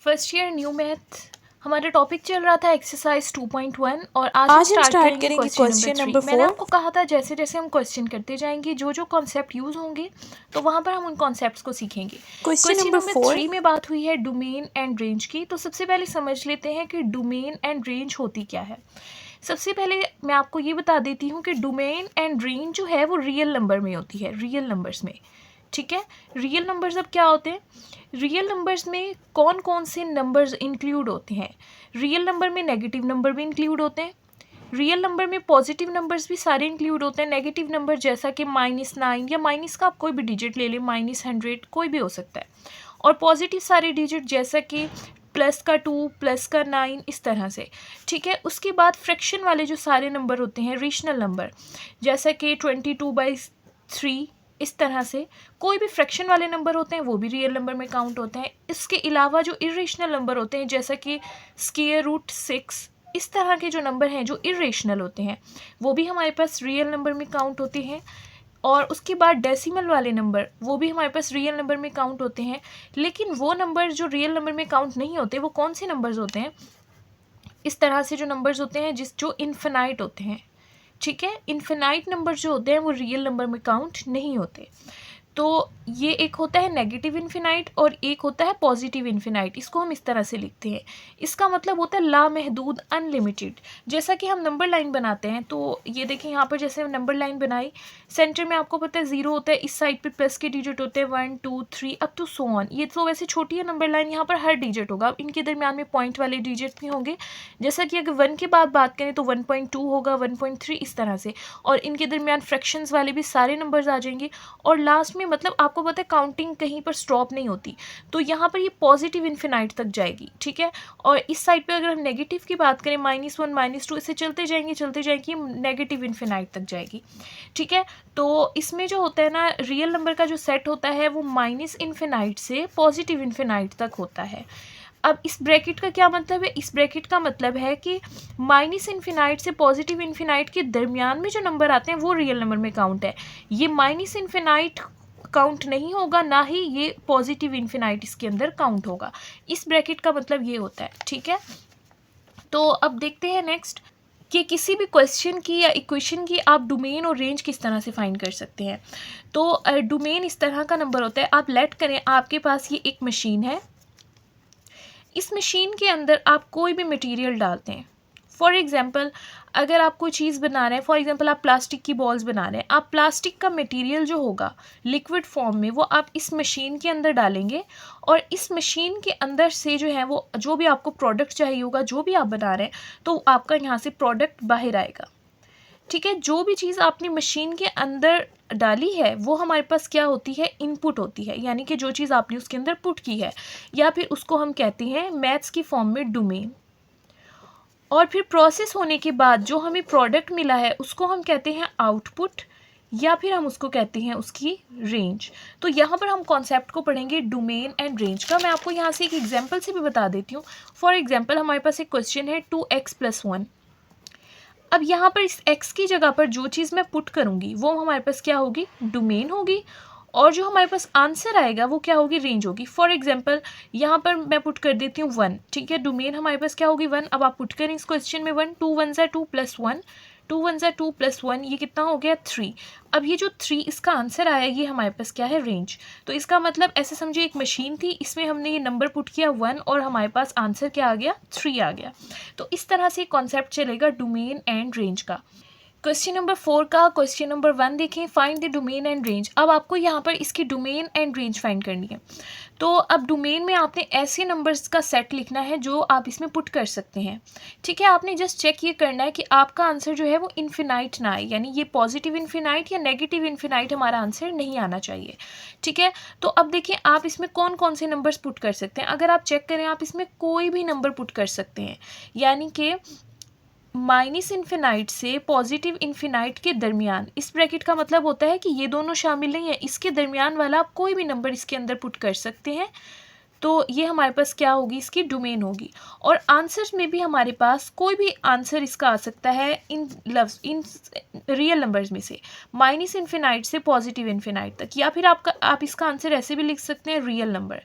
First year new math हमारा topic चल रहा था एक्सरसाइज 2.1 और आज हम हम स्टार्ट स्टार्ट करेंगे करेंगे क्वेश्चन क्वेश्चन नंबर नंबर 3। मैंने 4। आपको कहा था जैसे जैसे हम क्वेश्चन करते जाएंगे जो जो कॉन्सेप्ट यूज़ होंगे तो वहाँ पर हम उन कॉन्सेप्ट्स को सीखेंगे। क्वेश्चन क्वेश्चन नंबर नंबर 4, 3 में बात हुई है डोमेन एंड रेंज की। तो सबसे पहले समझ लेते हैं कि डोमेन एंड रेंज होती क्या है। सबसे पहले मैं आपको ये बता देती हूँ कि डोमेन एंड रेंज जो है वो रियल नंबर में होती है, रियल नंबर्स में। ठीक है, रियल नंबर्स अब क्या होते हैं, रियल नंबर्स में कौन कौन से नंबर्स इंक्लूड होते हैं। रियल नंबर में नेगेटिव नंबर भी इंक्लूड होते हैं, रियल नंबर में पॉजिटिव नंबर्स भी सारे इंक्लूड होते हैं। नेगेटिव नंबर जैसा कि -9 या माइनस का आप कोई भी डिजिट ले लें, -100 कोई भी हो सकता है। और पॉजिटिव सारे डिजिट जैसा कि प्लस का 2, प्लस का 9, इस तरह से। ठीक है, उसके बाद फ्रैक्शन वाले जो सारे नंबर होते हैं, रेशनल नंबर जैसा कि 22/3, इस तरह से कोई भी फ्रैक्शन वाले नंबर होते हैं वो भी रियल नंबर में काउंट होते हैं। इसके अलावा जो इरेशनल नंबर होते हैं जैसा कि √6, इस तरह के जो नंबर हैं जो इरेशनल होते हैं वो भी हमारे पास रियल नंबर में काउंट होते हैं। और उसके बाद डेसिमल वाले नंबर वो भी हमारे पास रियल नंबर में काउंट होते हैं। लेकिन वो नंबर जो रियल नंबर में काउंट नहीं होते वो कौन से नंबर्स होते हैं, इस तरह से जो नंबर्स होते हैं जो इन्फिनाइट होते हैं। ठीक है, इन्फिनाइट नंबर जो होते हैं वो रियल नंबर में काउंट नहीं होते। तो ये एक होता है नेगेटिव इन्फिनाइट और एक होता है पॉजिटिव इन्फिनाइट। इसको हम इस तरह से लिखते हैं, इसका मतलब होता है लामहदूद, अनलिमिटेड। जैसा कि हम नंबर लाइन बनाते हैं तो ये देखिए यहाँ पर जैसे नंबर लाइन बनाई, सेंटर में आपको पता है 0 होता है, इस साइड पे प्लस के डिजिट होते हैं 1 2 3 अप टू सो ऑन। ये तो वैसे छोटी है नंबर लाइन, यहाँ पर हर डिजिट होगा, इनके दरमियान में पॉइंट वाले डिजिट भी होंगे। जैसा कि अगर 1 के बाद बात करें तो 1.2 होगा, 1.3, इस तरह से। और इनके दरमियान फ्रैक्शंस वाले भी सारे नंबर्स आ जाएंगे। और लास्ट में मतलब आपको पता है काउंटिंग कहीं पर स्टॉप नहीं होती, तो यहाँ पर ये पॉजिटिव इन्फिनाइट तक जाएगी। ठीक है, और इस साइड पे अगर हम नेगेटिव की बात करें -1 -2 इसे चलते जाएंगे नेगेटिव इन्फिनाइट तक जाएगी। ठीक है, तो इसमें जो होता है ना, रियल नंबर का जो सेट होता है वो माइनस इन्फिनाइट से पॉजिटिव इन्फिनाइट तक होता है। अब इस ब्रैकेट का क्या मतलब है, इस ब्रैकेट का मतलब है कि माइनस इन्फिनाइट से पॉजिटिव इन्फिनाइट के दरमियान में जो नंबर आते हैं वो रियल नंबर में काउंट है। ये माइनस इन्फिनाइट काउंट नहीं होगा, ना ही ये पॉजिटिव इन्फिनाइट इसके अंदर काउंट होगा। इस ब्रैकेट का मतलब ये होता है। ठीक है, तो अब देखते हैं नेक्स्ट कि किसी भी क्वेश्चन की या इक्वेशन की आप डोमेन और रेंज किस तरह से फाइंड कर सकते हैं। तो डोमेन इस तरह का नंबर होता है, आप लेट करें आपके पास ये एक मशीन है, इस मशीन के अंदर आप कोई भी मटेरियल डालते हैं। फॉर एग्जांपल अगर आप कोई चीज़ बना रहे हैं, फॉर एग्जांपल आप प्लास्टिक की बॉल्स बना रहे हैं, आप प्लास्टिक का मटेरियल जो होगा लिक्विड फॉर्म में वो आप इस मशीन के अंदर डालेंगे और इस मशीन के अंदर से जो है वो जो भी आपको प्रोडक्ट चाहिए होगा, जो भी आप बना रहे हैं, तो आपका यहाँ से प्रोडक्ट बाहर आएगा। ठीक है, जो भी चीज़ आपने मशीन के अंदर डाली है वो हमारे पास क्या होती है, इनपुट होती है, यानी कि जो चीज़ आपने उसके अंदर पुट की है, या फिर उसको हम कहते हैं मैथ्स की फॉर्म में डोमेन। और फिर प्रोसेस होने के बाद जो हमें प्रोडक्ट मिला है उसको हम कहते हैं आउटपुट, या फिर हम उसको कहते हैं उसकी रेंज। तो यहाँ पर हम कॉन्सेप्ट को पढ़ेंगे डोमेन एंड रेंज का। मैं आपको यहाँ से एक एग्जांपल से भी बता देती हूँ। फॉर एग्जांपल हमारे पास एक क्वेश्चन है 2x + 1। अब यहाँ पर इस x की जगह पर जो चीज़ मैं पुट करूँगी वो हमारे पास क्या होगी, डोमेन होगी। और जो हमारे पास आंसर आएगा वो क्या होगी, रेंज होगी। फॉर एग्जांपल यहाँ पर मैं पुट कर देती हूँ 1। ठीक है, डोमेन हमारे पास क्या होगी, 1। अब आप पुट करें इस क्वेश्चन में 1, 2 1 2 + 1, 2 1 2 + 1, ये कितना हो गया, 3। अब ये जो 3 इसका आंसर आया ये हमारे पास क्या है, रेंज। तो इसका मतलब ऐसे समझिए एक मशीन थी, इसमें हमने ये नंबर पुट किया 1 और हमारे पास आंसर क्या आ गया, 3 आ गया। तो इस तरह से कॉन्सेप्ट चलेगा डोमेन एंड रेंज का। क्वेश्चन नंबर 4 का क्वेश्चन नंबर 1 देखें, find the domain and range. अब आपको यहाँ पर इसकी डोमेन एंड रेंज फाइंड करनी है। तो अब डोमेन में आपने ऐसे नंबर्स का सेट लिखना है जो आप इसमें पुट कर सकते हैं। ठीक है, आपने जस्ट चेक ये करना है कि आपका आंसर जो है वो इन्फिनाइट ना आए, यानी ये पॉजिटिव इन्फिनाइट या नेगेटिव इन्फिनाइट हमारा आंसर नहीं आना चाहिए। ठीक है, तो अब देखिए आप इसमें कौन कौन से नंबर्स पुट कर सकते हैं। अगर आप चेक करें आप इसमें कोई भी नंबर पुट कर सकते हैं, यानी कि माइनस इन्फिनाइट से पॉजिटिव इन्फिनाइट के दरमियान। इस ब्रैकेट का मतलब होता है कि ये दोनों शामिल नहीं है, इसके दरमियान वाला आप कोई भी नंबर इसके अंदर पुट कर सकते हैं। तो ये हमारे पास क्या होगी, इसकी डोमेन होगी। और आंसर्स में भी हमारे पास कोई भी आंसर इसका आ सकता है इन रियल नंबर्स में से, माइनस इन्फिनाइट से पॉजिटिव इन्फिनाइट तक, या फिर आप इसका आंसर ऐसे भी लिख सकते हैं रियल नंबर।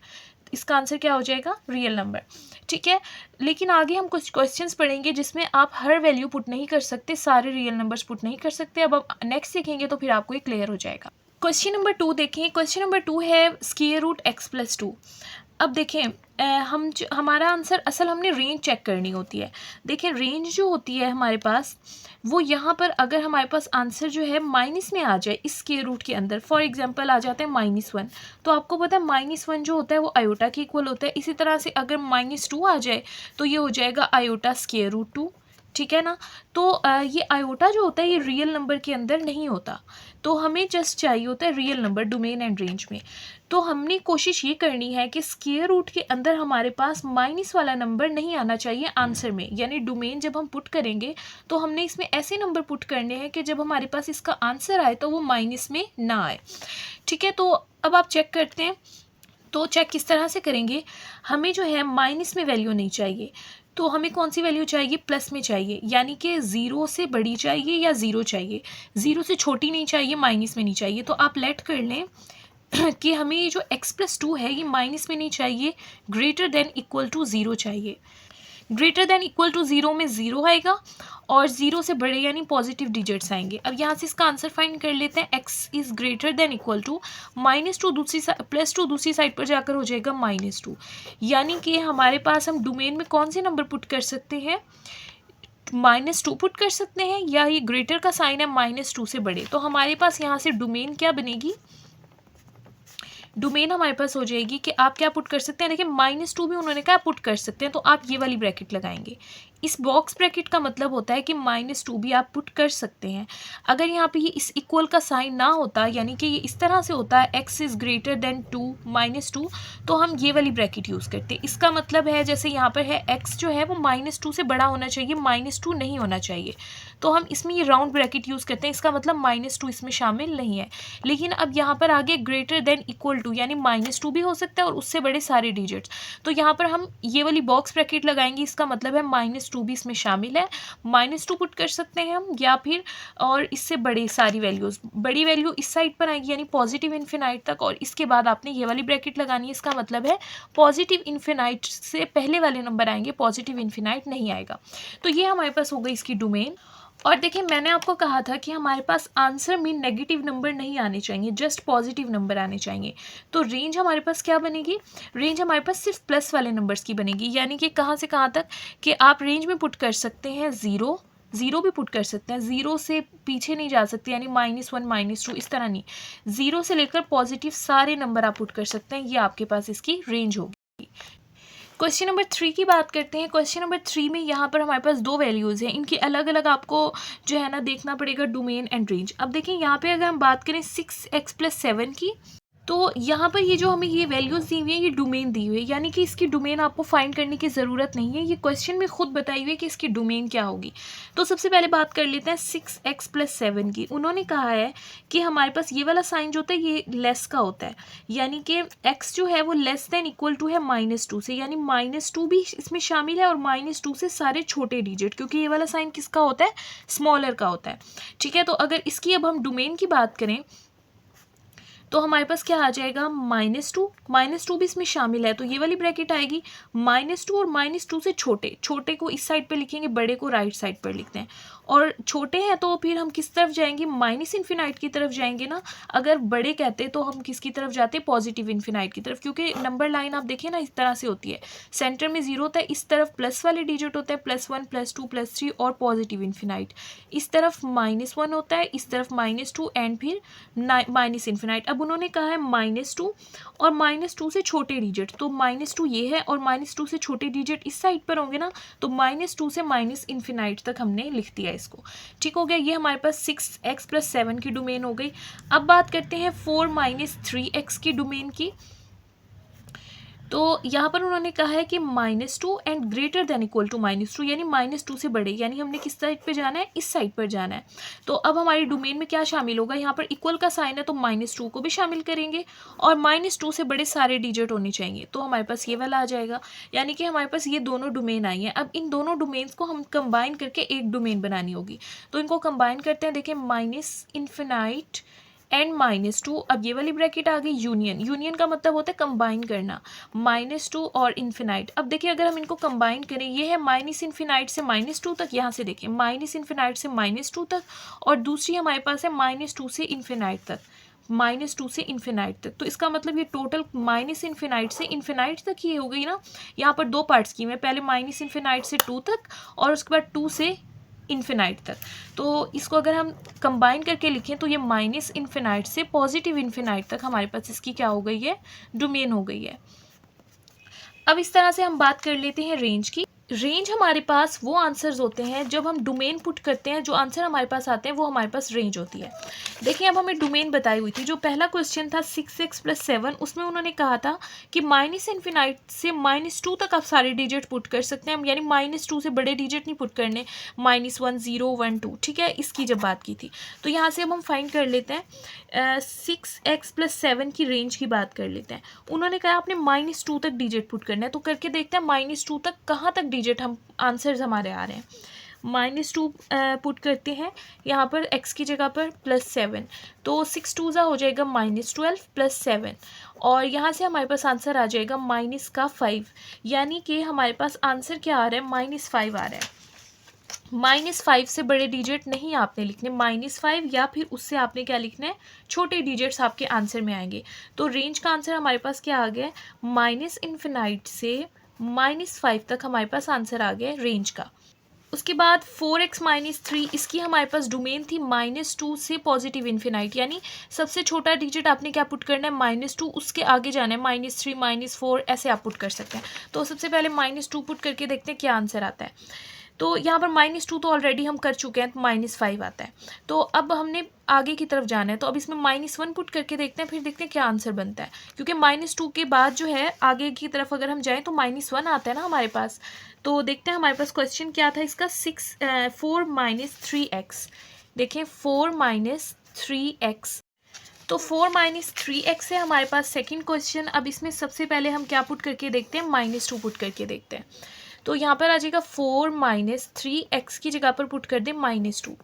इसका आंसर क्या हो जाएगा, रियल नंबर। ठीक है, लेकिन आगे हम कुछ क्वेश्चंस पढ़ेंगे जिसमें आप हर वैल्यू पुट नहीं कर सकते, सारे रियल नंबर्स पुट नहीं कर सकते। अब आप नेक्स्ट सीखेंगे तो फिर आपको ये क्लियर हो जाएगा। क्वेश्चन नंबर 2 देखें। क्वेश्चन नंबर 2 है स्क्वायर रूट x+2। अब देखें हमारा आंसर, असल हमने रेंज चेक करनी होती है। देखें रेंज जो होती है हमारे पास, वो यहाँ पर अगर हमारे पास आंसर जो है माइनस में आ जाए इस स्क्वायर रूट के अंदर, फॉर एग्जांपल आ जाता है -1, तो आपको पता है -1 जो होता है वो आयोटा के इक्वल होता है। इसी तरह से अगर -2 आ जाए तो ये हो जाएगा आयोटा स्क्वायर रूट 2। ठीक है ना। तो ये आयोटा जो होता है ये रियल नंबर के अंदर नहीं होता, तो हमें जस्ट चाहिए होता है real number domain and range में। तो हमने कोशिश ये करनी है कि स्क्वायर रूट के अंदर हमारे पास माइनस वाला नंबर नहीं आना चाहिए आंसर में, यानी डोमेन जब हम पुट करेंगे तो हमने इसमें ऐसे नंबर पुट करने हैं कि जब हमारे पास इसका आंसर आए तो वो माइनस में ना आए। ठीक है, तो अब आप चेक करते हैं। तो चेक किस तरह से करेंगे, हमें जो है माइनस में वैल्यू नहीं चाहिए, तो हमें कौन सी वैल्यू चाहिए, प्लस में चाहिए, यानी कि 0 से बड़ी चाहिए या 0 चाहिए, 0 से छोटी नहीं चाहिए, माइनस में नहीं चाहिए। तो आप लेट कर लें कि हमें ये जो x+2 है ये माइनस में नहीं चाहिए, ग्रेटर देन इक्वल टू 0 चाहिए। ग्रेटर देन इक्वल टू 0 में 0 आएगा और 0 से बड़े यानी पॉजिटिव डिजिट्स आएंगे। अब यहाँ से इसका आंसर फाइंड कर लेते हैं। x is greater than equal to -2 दूसरी +2 दूसरी साइड पर जाकर हो जाएगा -2, यानी कि हमारे पास हम डोमेन में कौन से नंबर पुट कर सकते हैं, -2 पुट कर सकते हैं, या ये ग्रेटर का साइन है -2 से बड़े। तो हमारे पास यहाँ से डोमेन क्या बनेगी, डोमेन हमारे पास हो जाएगी कि आप क्या पुट कर सकते हैं। देखिए -2 भी उन्होंने कहा पुट कर सकते हैं, तो आप ये वाली ब्रैकेट लगाएंगे। इस बॉक्स ब्रैकेट का मतलब होता है कि -2 भी आप पुट कर सकते हैं। अगर यहाँ पे ये इस इक्वल का साइन ना होता, यानी कि ये इस तरह से होता है x इज़ ग्रेटर देन 2 -2, तो हम ये वाली ब्रैकेट यूज़ करते हैं। इसका मतलब है जैसे यहाँ पर है x जो है वो -2 से बड़ा होना चाहिए, -2 नहीं होना चाहिए, तो हम इसमें ये राउंड ब्रैकेट यूज़ करते हैं। इसका मतलब -2 इसमें शामिल नहीं है। लेकिन अब यहाँ पर आगे ग्रेटर देन इक्वल टू, यानी -2 भी हो सकता है और उससे बड़े सारे डिजिट्स, तो यहाँ पर हम ये वाली बॉक्स ब्रैकेट लगाएंगे। इसका मतलब है -2 भी इसमें शामिल है, -2 पुट कर सकते हैं हम, या फिर और इससे बड़ी सारी वैल्यूज़, बड़ी वैल्यू इस साइड पर आएगी यानी पॉजिटिव इन्फिनाइट तक, और इसके बाद आपने ये वाली ब्रैकेट लगानी है। इसका मतलब है पॉजिटिव इन्फिनाइट से पहले वाले नंबर आएंगे, पॉजिटिव इन्फिनाइट नहीं आएगा। तो ये हमारे पास हो गई इसकी डोमेन। और देखिए मैंने आपको कहा था कि हमारे पास आंसर में नेगेटिव नंबर नहीं आने चाहिए, जस्ट पॉजिटिव नंबर आने चाहिए। तो रेंज हमारे पास क्या बनेगी, रेंज हमारे पास सिर्फ प्लस वाले नंबर्स की बनेगी, यानी कि कहाँ से कहाँ तक, कि आप रेंज में पुट कर सकते हैं 0 भी पुट कर सकते हैं, 0 से पीछे नहीं जा सकते, यानी -1 -2 इस तरह नहीं, 0 से लेकर पॉजिटिव सारे नंबर आप पुट कर सकते हैं। ये आपके पास इसकी रेंज होगी। क्वेश्चन नंबर 3 की बात करते हैं। क्वेश्चन नंबर 3 में यहाँ पर हमारे पास दो वैल्यूज़ हैं, इनकी अलग अलग आपको जो है ना देखना पड़ेगा डोमेन एंड रेंज। अब देखिए यहाँ पे अगर हम बात करें 6x+7 की, तो यहाँ पर ये जो हमें ये वैल्यूज़ दी हुई है ये डोमेन दी हुई है, यानी कि इसकी डोमेन आपको फाइंड करने की ज़रूरत नहीं है, ये क्वेश्चन में खुद बताई हुई है कि इसकी डोमेन क्या होगी। तो सबसे पहले बात कर लेते हैं 6x+7 की। उन्होंने कहा है कि हमारे पास ये वाला साइन जो होता है ये लेस का होता है, यानी कि x जो है वो लेस देन इक्वल टू है -2 से, यानी -2 भी इसमें शामिल है और -2 से सारे छोटे डिजिट, क्योंकि ये वाला साइन किसका होता है, स्मॉलर का होता है। ठीक है, तो अगर इसकी अब हम डोमेन की बात करें तो हमारे पास क्या आ जाएगा, -2 भी इसमें शामिल है, तो ये वाली ब्रैकेट आएगी। -2 और -2 से छोटे, छोटे को इस साइड पे लिखेंगे, बड़े को राइट साइड पर लिखते हैं, और छोटे हैं तो फिर हम किस तरफ जाएंगे, -इन्फिनाइट की तरफ जाएंगे ना। अगर बड़े कहते तो हम किसकी तरफ जाते, पॉजिटिव इन्फिनाइट की तरफ, क्योंकि नंबर लाइन आप देखिए ना इस तरह से होती है, सेंटर में 0 होता है, इस तरफ प्लस वाले डिजिट होता है, +1 +2 +3 और पॉजिटिव इन्फिनाइट, इस तरफ -1 होता है, इस तरफ -2 एंड फिर -इन्फिनाइट। अब उन्होंने कहा है -2 और -2 से छोटे डिजिट, तो -2 ये है और -2 से छोटे डिजिट इस साइड पर होंगे ना, तो -2 से -इन्फिनाइट तक हमने लिख दिया इसको। ठीक हो गया, ये हमारे पास 6x+7 की डोमेन हो गई। अब बात करते हैं 4 - 3x की डोमेन की। तो यहाँ पर उन्होंने कहा है कि -2 and greater than equal to -2, यानी -2 से बड़े, यानी हमने किस साइड पे जाना है, इस साइड पर जाना है। तो अब हमारी डोमेन में क्या शामिल होगा, यहाँ पर इक्वल का साइन है तो -2 को भी शामिल करेंगे और -2 से बड़े सारे डिजिट होने चाहिए, तो हमारे पास ये वाला आ जाएगा, यानी कि हमारे पास ये दोनों डोमेन आई हैं। अब इन दोनों डोमेन्स को हम कंबाइन करके एक डोमेन बनानी होगी, तो इनको कंबाइन करते हैं। देखिए -इन्फिनाइट एंड -2, अब ये वाली ब्रैकेट आ गई यूनियन। यूनियन का मतलब होता है कंबाइन करना, -2 और इन्फिनाइट। अब देखिए अगर हम इनको कंबाइन करें, ये है माइनस इन्फिनाइट से -2 तक, यहाँ से देखिए माइनस इन्फिनाइट से -2 तक, और दूसरी हमारे पास है -2 से इन्फिनाइट तक, -2 से इन्फिनाइट तक। तो इसका मतलब ये टोटल माइनस इन्फिनाइट से इन्फिनाइट तक ही हो गई ना। यहाँ पर दो पार्ट्स की मैं, पहले माइनस इन्फिनाइट से 2 तक और उसके बाद 2 से इन्फिनाइट तक। तो इसको अगर हम कंबाइन करके लिखें तो ये माइनस इन्फिनाइट से पॉजिटिव इन्फिनाइट तक हमारे पास इसकी क्या हो गई है, डोमेन हो गई है। अब इस तरह से हम बात कर लेते हैं रेंज की। रेंज हमारे पास वो आंसर्स होते हैं जब हम डोमेन पुट करते हैं, जो आंसर हमारे पास आते हैं वो हमारे पास रेंज होती है। देखिए अब हमें डोमेन बताई हुई थी, जो पहला क्वेश्चन था 6x + 7, उसमें उन्होंने कहा था कि माइनस इन्फिनाइट से -2 तक आप सारे डिजिट पुट कर सकते हैं, यानी -2 से बड़े डिजिट नहीं पुट करने, -1 0 1 2, ठीक है, इसकी जब बात की थी। तो यहाँ से अब हम फाइंड कर लेते हैं 6x + 7 की रेंज की बात कर लेते हैं। उन्होंने कहा आपने -2 तक डिजिट पुट करना है, तो करके देखते हैं -2 तक कहाँ तक डिजिट हम आंसर्स हमारे आ रहे हैं। -2 पुट करते हैं यहाँ पर x की जगह पर +7, तो 6 2 हो जाएगा -12 + 7, और यहाँ से हमारे पास आंसर आ जाएगा -5, यानी कि हमारे पास आंसर क्या आ रहा है, -5 आ रहा है। -5 से बड़े डिजिट नहीं आपने लिखने, -5 या फिर उससे आपने क्या लिखना है, छोटे डिजिट्स आपके आंसर में आएंगे। तो रेंज का आंसर हमारे पास क्या आ गया है, माइनस इन्फिनाइट से -5 तक हमारे पास आंसर आ गया है रेंज का। उसके बाद 4x - 3, इसकी हमारे पास डोमेन थी -2 से पॉजिटिव इन्फिनाइट, यानी सबसे छोटा डिजिट आपने क्या पुट करना है, -2, उसके आगे जाना है, -3 -4 ऐसे आप पुट कर सकते हैं। तो सबसे पहले -2 पुट करके देखते हैं क्या आंसर आता है। तो यहाँ पर -2 तो ऑलरेडी हम कर चुके हैं, तो -5 आता है। तो अब हमने आगे की तरफ जाना है, तो अब इसमें -1 पुट करके देखते हैं, फिर देखते हैं क्या आंसर बनता है, क्योंकि -2 के बाद जो है आगे की तरफ अगर हम जाएँ तो -1 आता है ना हमारे पास। तो देखते हैं हमारे पास क्वेश्चन क्या था इसका, 4 - 3x। देखें 4 - 3x, तो 4 - 3x है हमारे पास सेकंड क्वेश्चन। अब इसमें सबसे पहले हम क्या पुट करके देखते हैं, -2 पुट करके देखते हैं। तो यहाँ पर आ जाएगा 4 - 3x की जगह पर पुट कर दें -2,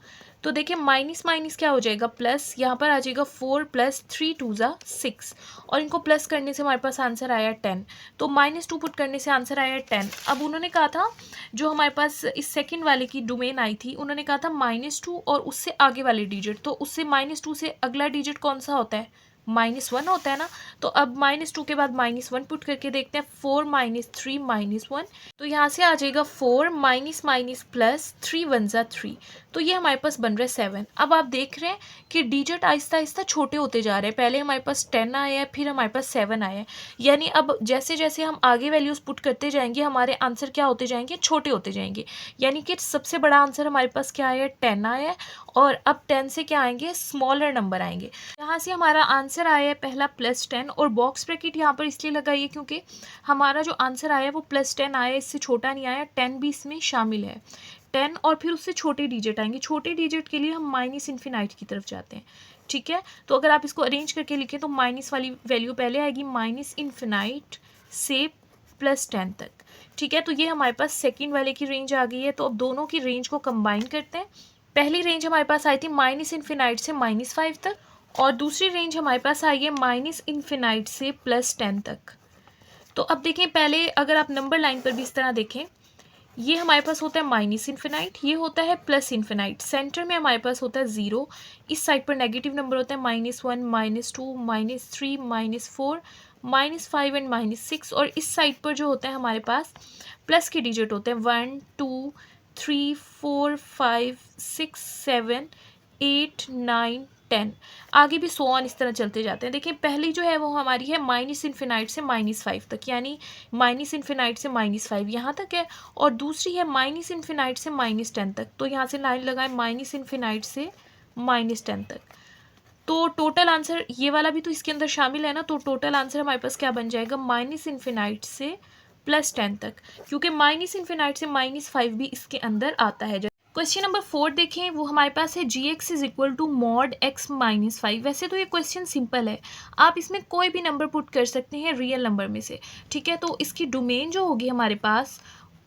तो देखिए माइनस माइनस क्या हो जाएगा, प्लस, यहाँ पर आ जाएगा 4 + 3 2 6, और इनको प्लस करने से हमारे पास आंसर आया 10। तो -2 पुट करने से आंसर आया 10। अब उन्होंने कहा था, जो हमारे पास इस सेकंड वाले की डोमेन आई थी, उन्होंने कहा था -2 और उससे आगे वाले डिजिट, तो उससे -2 से अगला डिजिट कौन सा होता है, -1 होता है ना। तो अब -2 के बाद -1 पुट करके देखते हैं, 4 - 3 -1, तो यहाँ से आ जाएगा 4 - +3 1 3, तो ये हमारे पास बन रहा है 7। अब आप देख रहे हैं कि डिजिट आहिस्ता आहिस्ता छोटे होते जा रहे हैं, पहले हमारे पास 10 आया है, फिर हमारे पास 7 आया है, यानी अब जैसे जैसे हम आगे वैल्यूज़ पुट करते जाएंगे हमारे आंसर क्या होते जाएंगे, छोटे होते जाएंगे। यानी कि सबसे बड़ा आंसर हमारे पास क्या आया है, 10 आया है, और अब 10 से क्या आएंगे, स्मॉलर नंबर आएंगे। यहाँ से हमारा आंसर आया है पहला +10, और बॉक्स ब्रैकेट यहाँ पर इसलिए लगाइए क्योंकि हमारा जो आंसर आया है वो +10 आया, इससे छोटा नहीं आया, 10 भी इसमें शामिल है। 10 और फिर उससे छोटे डिजिट आएंगे, छोटे डिजिट के लिए हम माइनस इन्फिनाइट की तरफ जाते हैं, ठीक है। तो अगर आप इसको अरेंज करके लिखें तो माइनस वाली वैल्यू पहले आएगी, माइनस इन्फिनाइट से +10 तक, ठीक है। तो ये हमारे पास सेकेंड वाले की रेंज आ गई है। तो अब दोनों की रेंज को कंबाइन करते हैं। पहली रेंज हमारे पास आई थी माइनस इन्फिनाइट से -5 तक, और दूसरी रेंज हमारे पास आई है माइनस इन्फिनाइट से +10 तक। तो अब देखें, पहले अगर आप नंबर लाइन पर भी इस तरह देखें, ये हमारे पास होता है माइनस इन्फिनाइट, ये होता है प्लस इन्फिनाइट, सेंटर में हमारे पास होता है 0, इस साइड पर नेगेटिव नंबर होता है -1 -2 -3 -4 -5 एंड -6, और इस साइड पर जो होता है हमारे पास प्लस के डिजिट होते हैं 1 2 3 4 5 6 7 8 9 10, आगे भी 100 इस तरह चलते जाते हैं। देखिए पहली जो है वो हमारी है माइनस इन्फिनाइट से -5 तक, यानी माइनस इन्फिनाइट से -5 यहाँ तक है, और दूसरी है माइनस इन्फिनाइट से -10 तक। तो यहाँ से लाइन लगाएं माइनस इन्फिनाइट से -10 तक। तो टोटल आंसर ये वाला भी तो इसके अंदर शामिल है ना, तो टोटल आंसर हमारे पास क्या बन जाएगा, माइनस इन्फिनाइट से +10 तक, क्योंकि माइनस इन्फिनाइट से -5 भी इसके अंदर आता है। क्वेश्चन नंबर 4 देखें, वो हमारे पास है gx = mod x - 5। वैसे तो ये क्वेश्चन सिंपल है, आप इसमें कोई भी नंबर पुट कर सकते हैं रियल नंबर में से, ठीक है। तो इसकी डोमेन जो होगी हमारे पास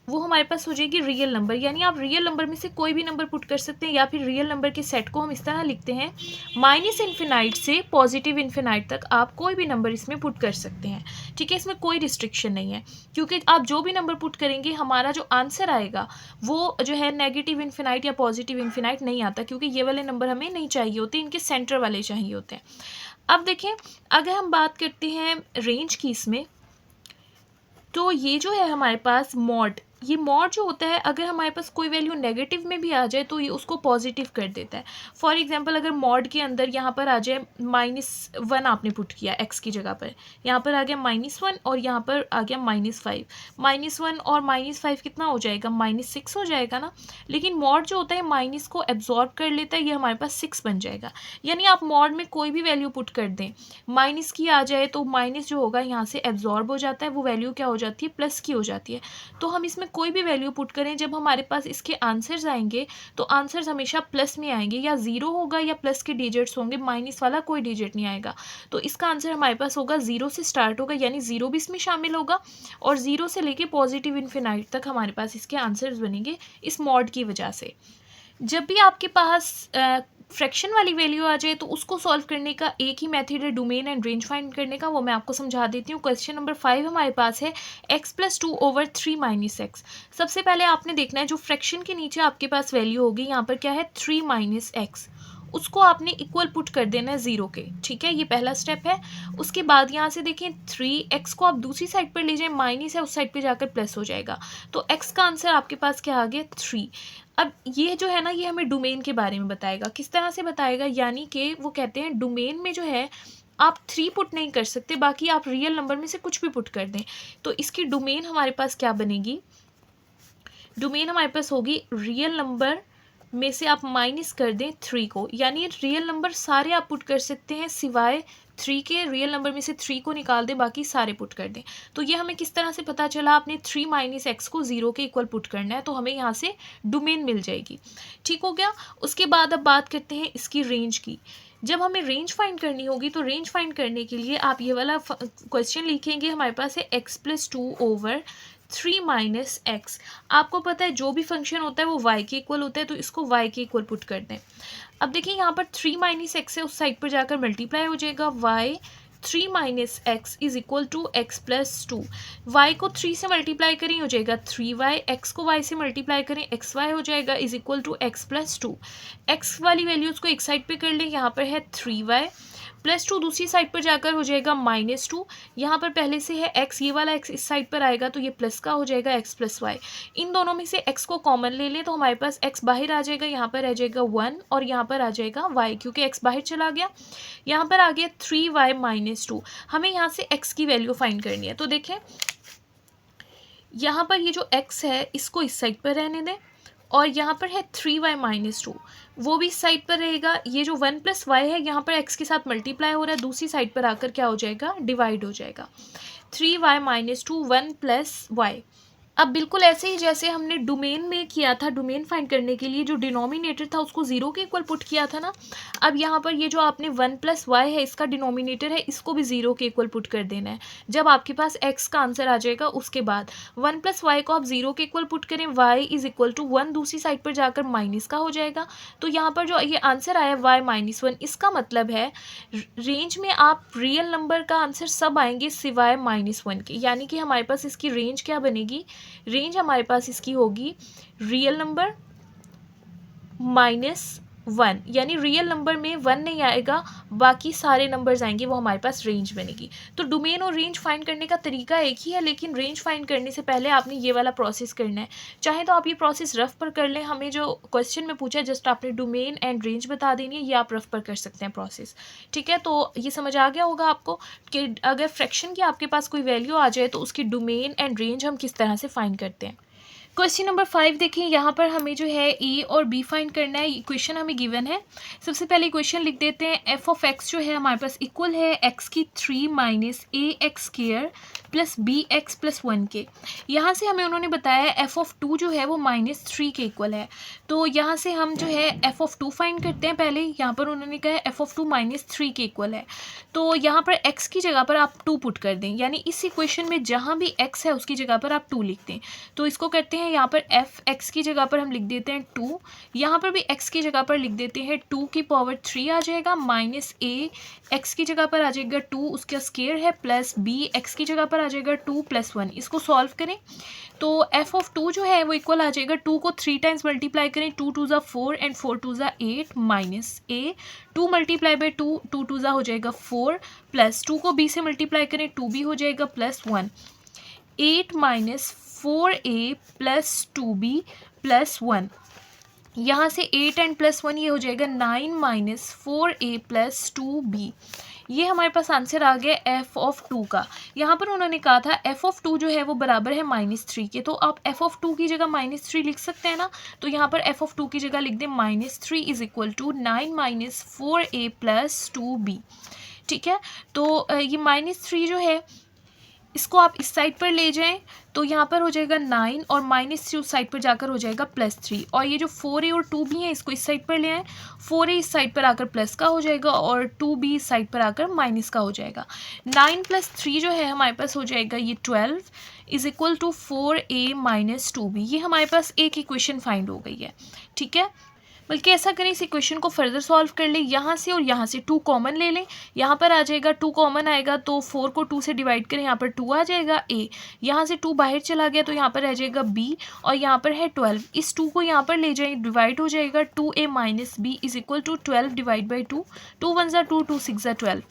वो हमारे पास हो जाएगी रियल नंबर। यानी आप रियल नंबर में से कोई भी नंबर पुट कर सकते हैं, या फिर रियल नंबर के सेट को हम इस तरह लिखते हैं, माइनस इन्फिनाइट से पॉजिटिव इन्फिनाइट तक आप कोई भी नंबर इसमें पुट कर सकते हैं। ठीक है, इसमें कोई रिस्ट्रिक्शन नहीं है, क्योंकि आप जो भी नंबर पुट करेंगे हमारा जो आंसर आएगा वो जो है नेगेटिव इन्फिनाइट या पॉजिटिव इन्फिनाइट नहीं आता, क्योंकि ये वाले नंबर हमें नहीं चाहिए होते, इनके सेंटर वाले चाहिए होते हैं। अब देखें, अगर हम बात करते हैं रेंज की इसमें, तो ये जो है हमारे पास मॉड, ये मॉड जो होता है, अगर हमारे पास कोई वैल्यू नेगेटिव में भी आ जाए तो ये उसको पॉजिटिव कर देता है। फॉर एग्जांपल, अगर मॉड के अंदर यहाँ पर आ जाए -1 आपने पुट किया एक्स की जगह पर, यहाँ पर आ गया -1 और यहाँ पर आ गया -5, -1 और -5 कितना हो जाएगा, -6 हो जाएगा ना। लेकिन मॉड जो होता है माइनस को एब्जॉर्ब कर लेता है, ये हमारे पास 6 बन जाएगा। यानी आप मॉड में कोई भी वैल्यू पुट कर दें, माइनस की आ जाए तो माइनस जो होगा यहाँ से एब्जॉर्ब हो जाता है, वो वैल्यू क्या हो जाती है, प्लस की हो जाती है। तो हम इसमें कोई भी वैल्यू पुट करें, जब हमारे पास इसके आंसर्स आएंगे तो आंसर्स हमेशा प्लस में आएंगे, या ज़ीरो होगा या प्लस के डिजिट्स होंगे, माइनस वाला कोई डिजिट नहीं आएगा। तो इसका आंसर हमारे पास होगा, ज़ीरो से स्टार्ट होगा, यानी ज़ीरो भी इसमें शामिल होगा, और ज़ीरो से लेके पॉजिटिव इन्फिनाइट तक हमारे पास इसके आंसर्स बनेंगे इस मॉड की वजह से। जब भी आपके पास फ्रैक्शन वाली वैल्यू आ जाए तो उसको सॉल्व करने का एक ही मेथड है डोमेन एंड रेंज फाइंड करने का, वो मैं आपको समझा देती हूँ। क्वेश्चन नंबर 5 हमारे पास है x+2/3 - x। सबसे पहले आपने देखना है जो फ्रैक्शन के नीचे आपके पास वैल्यू होगी, यहाँ पर क्या है 3 - x, उसको आपने इक्वल पुट कर देना है 0 के। ठीक है, ये पहला स्टेप है। उसके बाद यहाँ से देखें 3x को आप दूसरी साइड पर ले जाएं, माइनस है उस साइड पे जाकर प्लस हो जाएगा, तो x का आंसर आपके पास क्या आ गया 3। अब ये जो है ना, ये हमें डोमेन के बारे में बताएगा। किस तरह से बताएगा, यानी कि वो कहते हैं डोमेन में जो है आप 3 पुट नहीं कर सकते, बाकी आप रियल नंबर में से कुछ भी पुट कर दें। तो इसकी डोमेन हमारे पास क्या बनेगी, डोमेन हमारे पास होगी रियल नंबर में से आप माइनस कर दें 3 को, यानी रियल नंबर सारे आप पुट कर सकते हैं सिवाय 3 के। रियल नंबर में से 3 को निकाल दें, बाकी सारे पुट कर दें। तो ये हमें किस तरह से पता चला, आपने 3 - x को 0 के इक्वल पुट करना है, तो हमें यहाँ से डोमेन मिल जाएगी। ठीक हो गया। उसके बाद अब बात करते हैं इसकी रेंज की। जब हमें रेंज फाइंड करनी होगी तो रेंज फाइंड करने के लिए आप ये वाला क्वेश्चन लिखेंगे, हमारे पास है x+2/3 - x। आपको पता है जो भी फंक्शन होता है वो y के इक्वल होता है, तो इसको y के इक्वल पुट कर दें। अब देखिए यहाँ पर 3 - x है, उस साइड पर जाकर मल्टीप्लाई हो जाएगा, y 3 - x is equal to x+2। y को 3 से मल्टीप्लाई करें हो जाएगा 3y, x को y से मल्टीप्लाई करें xy हो जाएगा is equal to x+2। x वाली वैल्यूज़ को एक साइड पे कर लें, यहाँ पर है 3y +2, दूसरी साइड पर जाकर हो जाएगा -2। यहाँ पर पहले से है x, ये वाला x इस साइड पर आएगा तो ये प्लस का हो जाएगा x+y। इन दोनों में से x को कॉमन ले लें तो हमारे पास x बाहर आ जाएगा, यहाँ पर रह जाएगा 1 और यहाँ पर आ जाएगा y, क्योंकि x बाहर चला गया। यहाँ पर आ गया 3y - 2। हमें यहाँ से x की वैल्यू फाइंड करनी है, तो देखें यहाँ पर ये जो x है इसको इस साइड पर रहने दें, और यहाँ पर है 3y - 2, वो भी इस साइड पर रहेगा। ये जो 1 + y है यहाँ पर x के साथ मल्टीप्लाई हो रहा है, दूसरी साइड पर आकर क्या हो जाएगा, डिवाइड हो जाएगा। 3y - 2 1 + y। अब बिल्कुल ऐसे ही जैसे हमने डोमेन में किया था, डोमेन फाइंड करने के लिए जो डिनोमिनेटर था उसको 0 के इक्वल पुट किया था ना। अब यहाँ पर ये जो आपने 1 + y है इसका डिनोमिनेटर है, इसको भी 0 के इक्वल पुट कर देना है। जब आपके पास x का आंसर आ जाएगा उसके बाद 1 + y को आप 0 के इक्वल पुट करें, y इज इक्वल टू 1 दूसरी साइड पर जाकर माइनस का हो जाएगा। तो यहाँ पर जो ये आंसर आया y - 1, इसका मतलब है रेंज में आप रियल नंबर का आंसर सब आएंगे सिवाय -1 के, यानी कि हमारे पास इसकी रेंज क्या बनेगी, रेंज हमारे पास इसकी होगी रियल नंबर -1, यानी रियल नंबर में 1 नहीं आएगा, बाकी सारे नंबर्स आएंगे, वो हमारे पास रेंज बनेगी। तो डोमेन और रेंज फाइंड करने का तरीका एक ही है, लेकिन रेंज फाइंड करने से पहले आपने ये वाला प्रोसेस करना है। चाहे तो आप ये प्रोसेस रफ पर कर लें, हमें जो क्वेश्चन में पूछा जस्ट आपने डोमेन एंड रेंज बता देनी है, ये आप रफ पर कर सकते हैं प्रोसेस। ठीक है, तो ये समझ आ गया होगा आपको कि अगर फ्रैक्शन की आपके पास कोई वैल्यू आ जाए तो उसकी डोमेन एंड रेंज हम किस तरह से फाइंड करते हैं। क्वेश्चन नंबर 5 देखें, यहाँ पर हमें जो है ए और बी फाइंड करना है। इक्वेशन हमें गिवन है। सबसे पहले इक्वेशन लिख देते हैं। f ऑफ x जो है हमारे पास इक्वल है x की 3 - ax² plus B x plus 1 के। यहाँ से हमें उन्होंने बताया एफ ऑफ 2 जो है वो -3 के इक्वल है। तो यहाँ से हम जो है एफ ऑफ 2 फाइंड करते हैं पहले। यहाँ पर उन्होंने कहा है एफ ऑफ 2 -3 के इक्वल है। तो यहाँ पर एक्स की जगह पर आप 2 पुट कर दें, यानी इस इक्वेशन में जहाँ भी एक्स है उसकी जगह पर आप 2 लिख दें। तो इसको करते हैं, यहाँ पर एफ एक्स की जगह पर हम लिख देते हैं 2, यहाँ पर भी एक्स की जगह पर लिख देते हैं 2 की पावर 3 आ जाएगा, माइनस ए एक्स की जगह पर आ जाएगा 2, उसका स्केयर है, प्लस बी एक्स की जगह पर आ जाएगा 2 + 1। इसको सॉल्व करें तो एफ ऑफ 2 जो है वो इक्वल आ जाएगा, 2 को 3 टाइम्स मल्टीप्लाई करें, 2 2 ज़ा 4 एंड 4 2 ज़ा 8 माइनस ए 2 मल्टीप्लाई बाई 2, 2 2 ज़ा हो जाएगा 4 प्लस 2 को बी से मल्टीप्लाई करें 2 भी हो जाएगा plus 1, 8 minus 4a plus 2b plus 1। यहाँ से 8 एंड प्लस 1 ये हो जाएगा 9 माइनस 4a प्लस 2b। ये हमारे पास आंसर आ गया एफ ऑफ 2 का। यहाँ पर उन्होंने कहा था एफ ऑफ 2 जो है वो बराबर है -3 के, तो आप एफ ऑफ 2 की जगह -3 लिख सकते हैं ना। तो यहाँ पर एफ ऑफ 2 की जगह लिख दें -3 is equal to 9 minus 4a plus 2b। ठीक है, तो ये -3 जो है इसको आप इस साइड पर ले जाएं तो यहाँ पर हो जाएगा 9 और -3 उस साइड पर जाकर हो जाएगा +3, और ये जो 4a और 2b है इसको इस साइड पर ले आएँ। 4a इस साइड पर आकर प्लस का हो जाएगा और 2b इस साइड पर आकर माइनस का हो जाएगा। 9 + 3 जो है हमारे पास हो जाएगा ये 12 is equal to 4a minus 2b। ये हमारे पास एक इक्वेशन फाइंड हो गई है। ठीक है, बल्कि ऐसा करें इस इक्वेशन को फर्दर सॉल्व कर लें, यहाँ से और यहाँ से 2 कॉमन ले लें, यहाँ पर आ जाएगा 2 कॉमन आएगा तो 4 को 2 से डिवाइड करें, यहाँ पर 2 आ जाएगा a, यहाँ से 2 बाहर चला गया तो यहाँ पर रह जाएगा b और यहाँ पर है 12। इस 2 को यहाँ पर ले जाएं, डिवाइड हो जाएगा 2a minus b is equal to 12 divide by 2, 2 1 ज़ा 2, 2 6 ज़ा 12,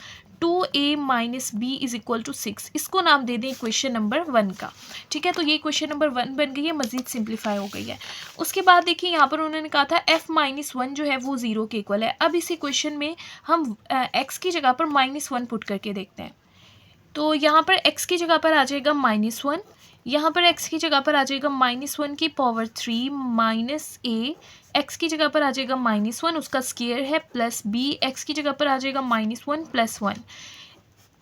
2a minus b is equal to 6। इसको नाम दे दें इक्वेशन नंबर 1 का। ठीक है, तो ये इक्वेशन नंबर 1 बन गई है, मजीद सिंप्लीफाई हो गई है। उसके बाद देखिए यहाँ पर उन्होंने कहा था f-1 जो है वो 0 के इक्वल है। अब इस इक्वेशन में हम x की जगह पर -1 पुट करके देखते हैं। तो यहाँ पर x की जगह पर आ जाएगा -1, यहाँ पर x की जगह पर आ जाएगा -1 की पावर 3 माइनस a x की जगह पर आ जाएगा -1, उसका स्केयर है, प्लस b x की जगह पर आ जाएगा -1 plus 1।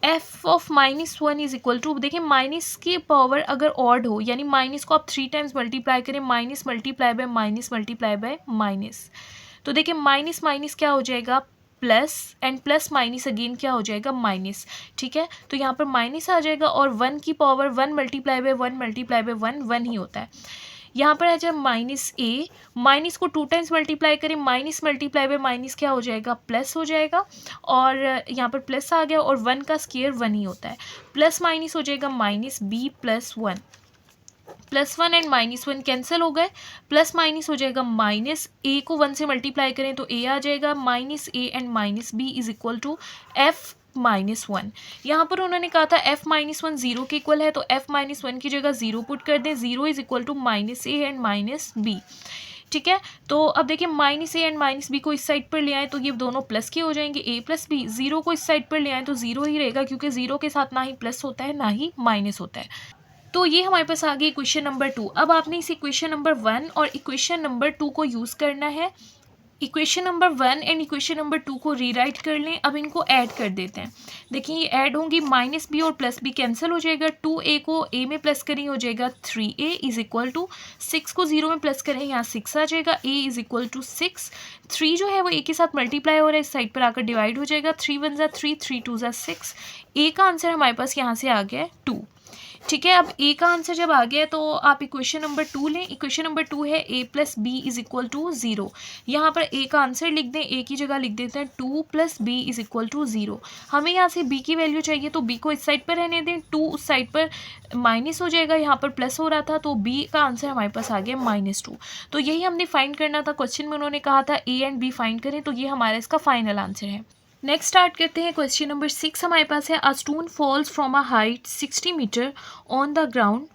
F of -1 is equal to, देखिए माइनस की पावर अगर ऑड हो यानी माइनस को आप 3 टाइम्स मल्टीप्लाई करें, minus multiply by minus multiply by minus, तो देखिए माइनस माइनस क्या हो जाएगा plus, and plus minus again क्या हो जाएगा माइनस। ठीक है, तो यहाँ पर माइनस आ जाएगा और 1 की power 1 multiply by 1 multiply by 1 1 ही होता है। यहाँ पर है जब -a, माइनस को 2 टाइम्स मल्टीप्लाई करें, माइनस मल्टीप्लाई बाय माइनस क्या हो जाएगा प्लस हो जाएगा, और यहाँ पर प्लस आ गया और 1 का स्केयर 1 ही होता है, प्लस माइनस हो जाएगा -b प्लस 1, +1 एंड -1 कैंसिल हो गए, प्लस माइनस हो जाएगा माइनस, a को 1 से मल्टीप्लाई करें तो a आ जाएगा, -a and -b is equal to f-1। यहाँ पर उन्होंने कहा था f-1 0 के इक्वल है, तो f-1 की जगह 0 पुट कर दें, 0 is equal to -a and -b। ठीक है, तो अब देखिए -a एंड -b को इस साइड पर ले आए तो ये दोनों प्लस के हो जाएंगे, a प्लस b। 0 को इस साइड पर ले आए तो 0 ही रहेगा, क्योंकि 0 के साथ ना ही प्लस होता है ना ही माइनस होता है। तो ये हमारे पास आ गई इक्वेशन नंबर 2। अब आपने इस इक्वेशन नंबर 1 और इक्वेशन नंबर 2 को यूज़ करना है। Equation number 1 and equation number 2 को रीराइट कर लें। अब इनको ऐड कर देते हैं। देखिए ये ऐड होंगी, -b और +b कैंसिल हो जाएगा, 2a को a में प्लस करें हो जाएगा 3a इज इक्वल टू 6 को 0 में प्लस करें, यहाँ 6 आ जाएगा, a इज इक्वल टू 6। 3 जो है वो a के साथ मल्टीप्लाई हो रहा है, इस साइड पर आकर डिवाइड हो जाएगा, 3 1 ज़ा 3, 3 2 ज़ा 6। a का आंसर हमारे पास यहाँ से आ गया है 2। ठीक है, अब a का आंसर जब आ गया तो आप इक्वेशन नंबर 2 लें। इक्वेशन नंबर 2 है a plus b is equal to 0। यहाँ पर a का आंसर लिख दें, a की जगह लिख देते हैं 2 + b इज इक्वल टू 0। हमें यहाँ से b की वैल्यू चाहिए तो b को इस साइड पर रहने दें, 2 उस साइड पर माइनस हो जाएगा, यहाँ पर प्लस हो रहा था, तो b का आंसर हमारे पास आ गया -2। तो यही हमने फाइंड करना था। क्वेश्चन में उन्होंने कहा था a एंड b फाइंड करें, तो ये हमारा इसका फाइनल आंसर है। नेक्स्ट स्टार्ट करते हैं। क्वेश्चन नंबर 6 हमारे पास है, a stone falls from a height 60 metre on the ground.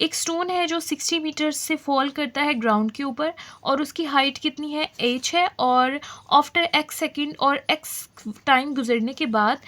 एक स्टोन है जो 60 मीटर से फॉल करता है ग्राउंड के ऊपर, और उसकी हाइट कितनी है h है, और आफ्टर x सेकेंड और x टाइम गुजरने के बाद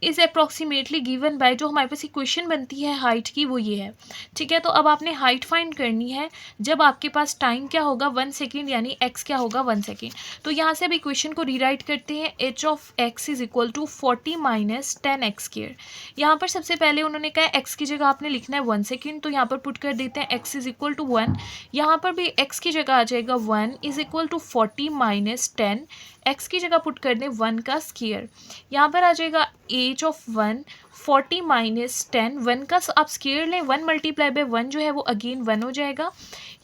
इज़ अप्रॉक्सीमेटली गिवन बाय, जो हमारे पास इक्वेशन बनती है हाइट की वो ये है। ठीक है, तो अब आपने हाइट फाइंड करनी है जब आपके पास टाइम क्या होगा 1 सेकेंड, यानी एक्स क्या होगा 1 सेकेंड। तो यहाँ से अब इक्वेशन को रीराइट करते हैं, H of X is equal to 40 minus 10 X square. यहाँ पर सबसे पहले उन्होंने कहा एक्स की जगह आपने लिखना है 1 सेकेंड, तो यहाँ पर पुट कर देते हैं एक्स इज इक्वल टू 1। यहाँ पर भी एक्स की जगह आ जाएगा 1 is equal to 40 minus 10, X की जगह पुट कर दें 1 का स्क्वायर। यहाँ पर आ जाएगा एज ऑफ 1 40 माइनस 10, 1 का आप स्क्वायर लें, 1 मल्टीप्लाई बाय 1 जो है वो अगेन 1 हो जाएगा।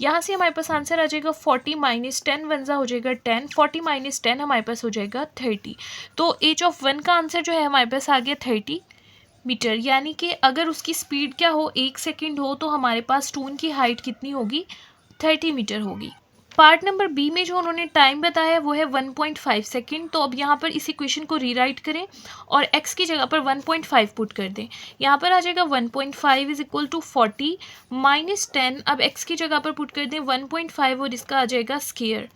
यहाँ से हमारे पास आंसर आ जाएगा 40 माइनस 10, 1 हो जाएगा 10, 40 माइनस 10 हमारे पास हो जाएगा 30। तो एज ऑफ 1 का आंसर जो है हमारे पास आ गया 30 मीटर, यानी कि अगर उसकी स्पीड क्या हो 1 सेकेंड हो तो हमारे पास स्टोन की हाइट कितनी होगी 30 मीटर होगी। पार्ट नंबर बी में जो उन्होंने टाइम बताया वो है 1.5 सेकेंड। तो अब यहाँ पर इस इक्वेशन को रीराइट करें और x की जगह पर 1.5 पुट कर दें। यहाँ पर आ जाएगा 1.5 इज इक्वल टू 40 माइनस 10, अब x की जगह पर पुट कर दें 1.5 और इसका आ जाएगा स्क्वायर।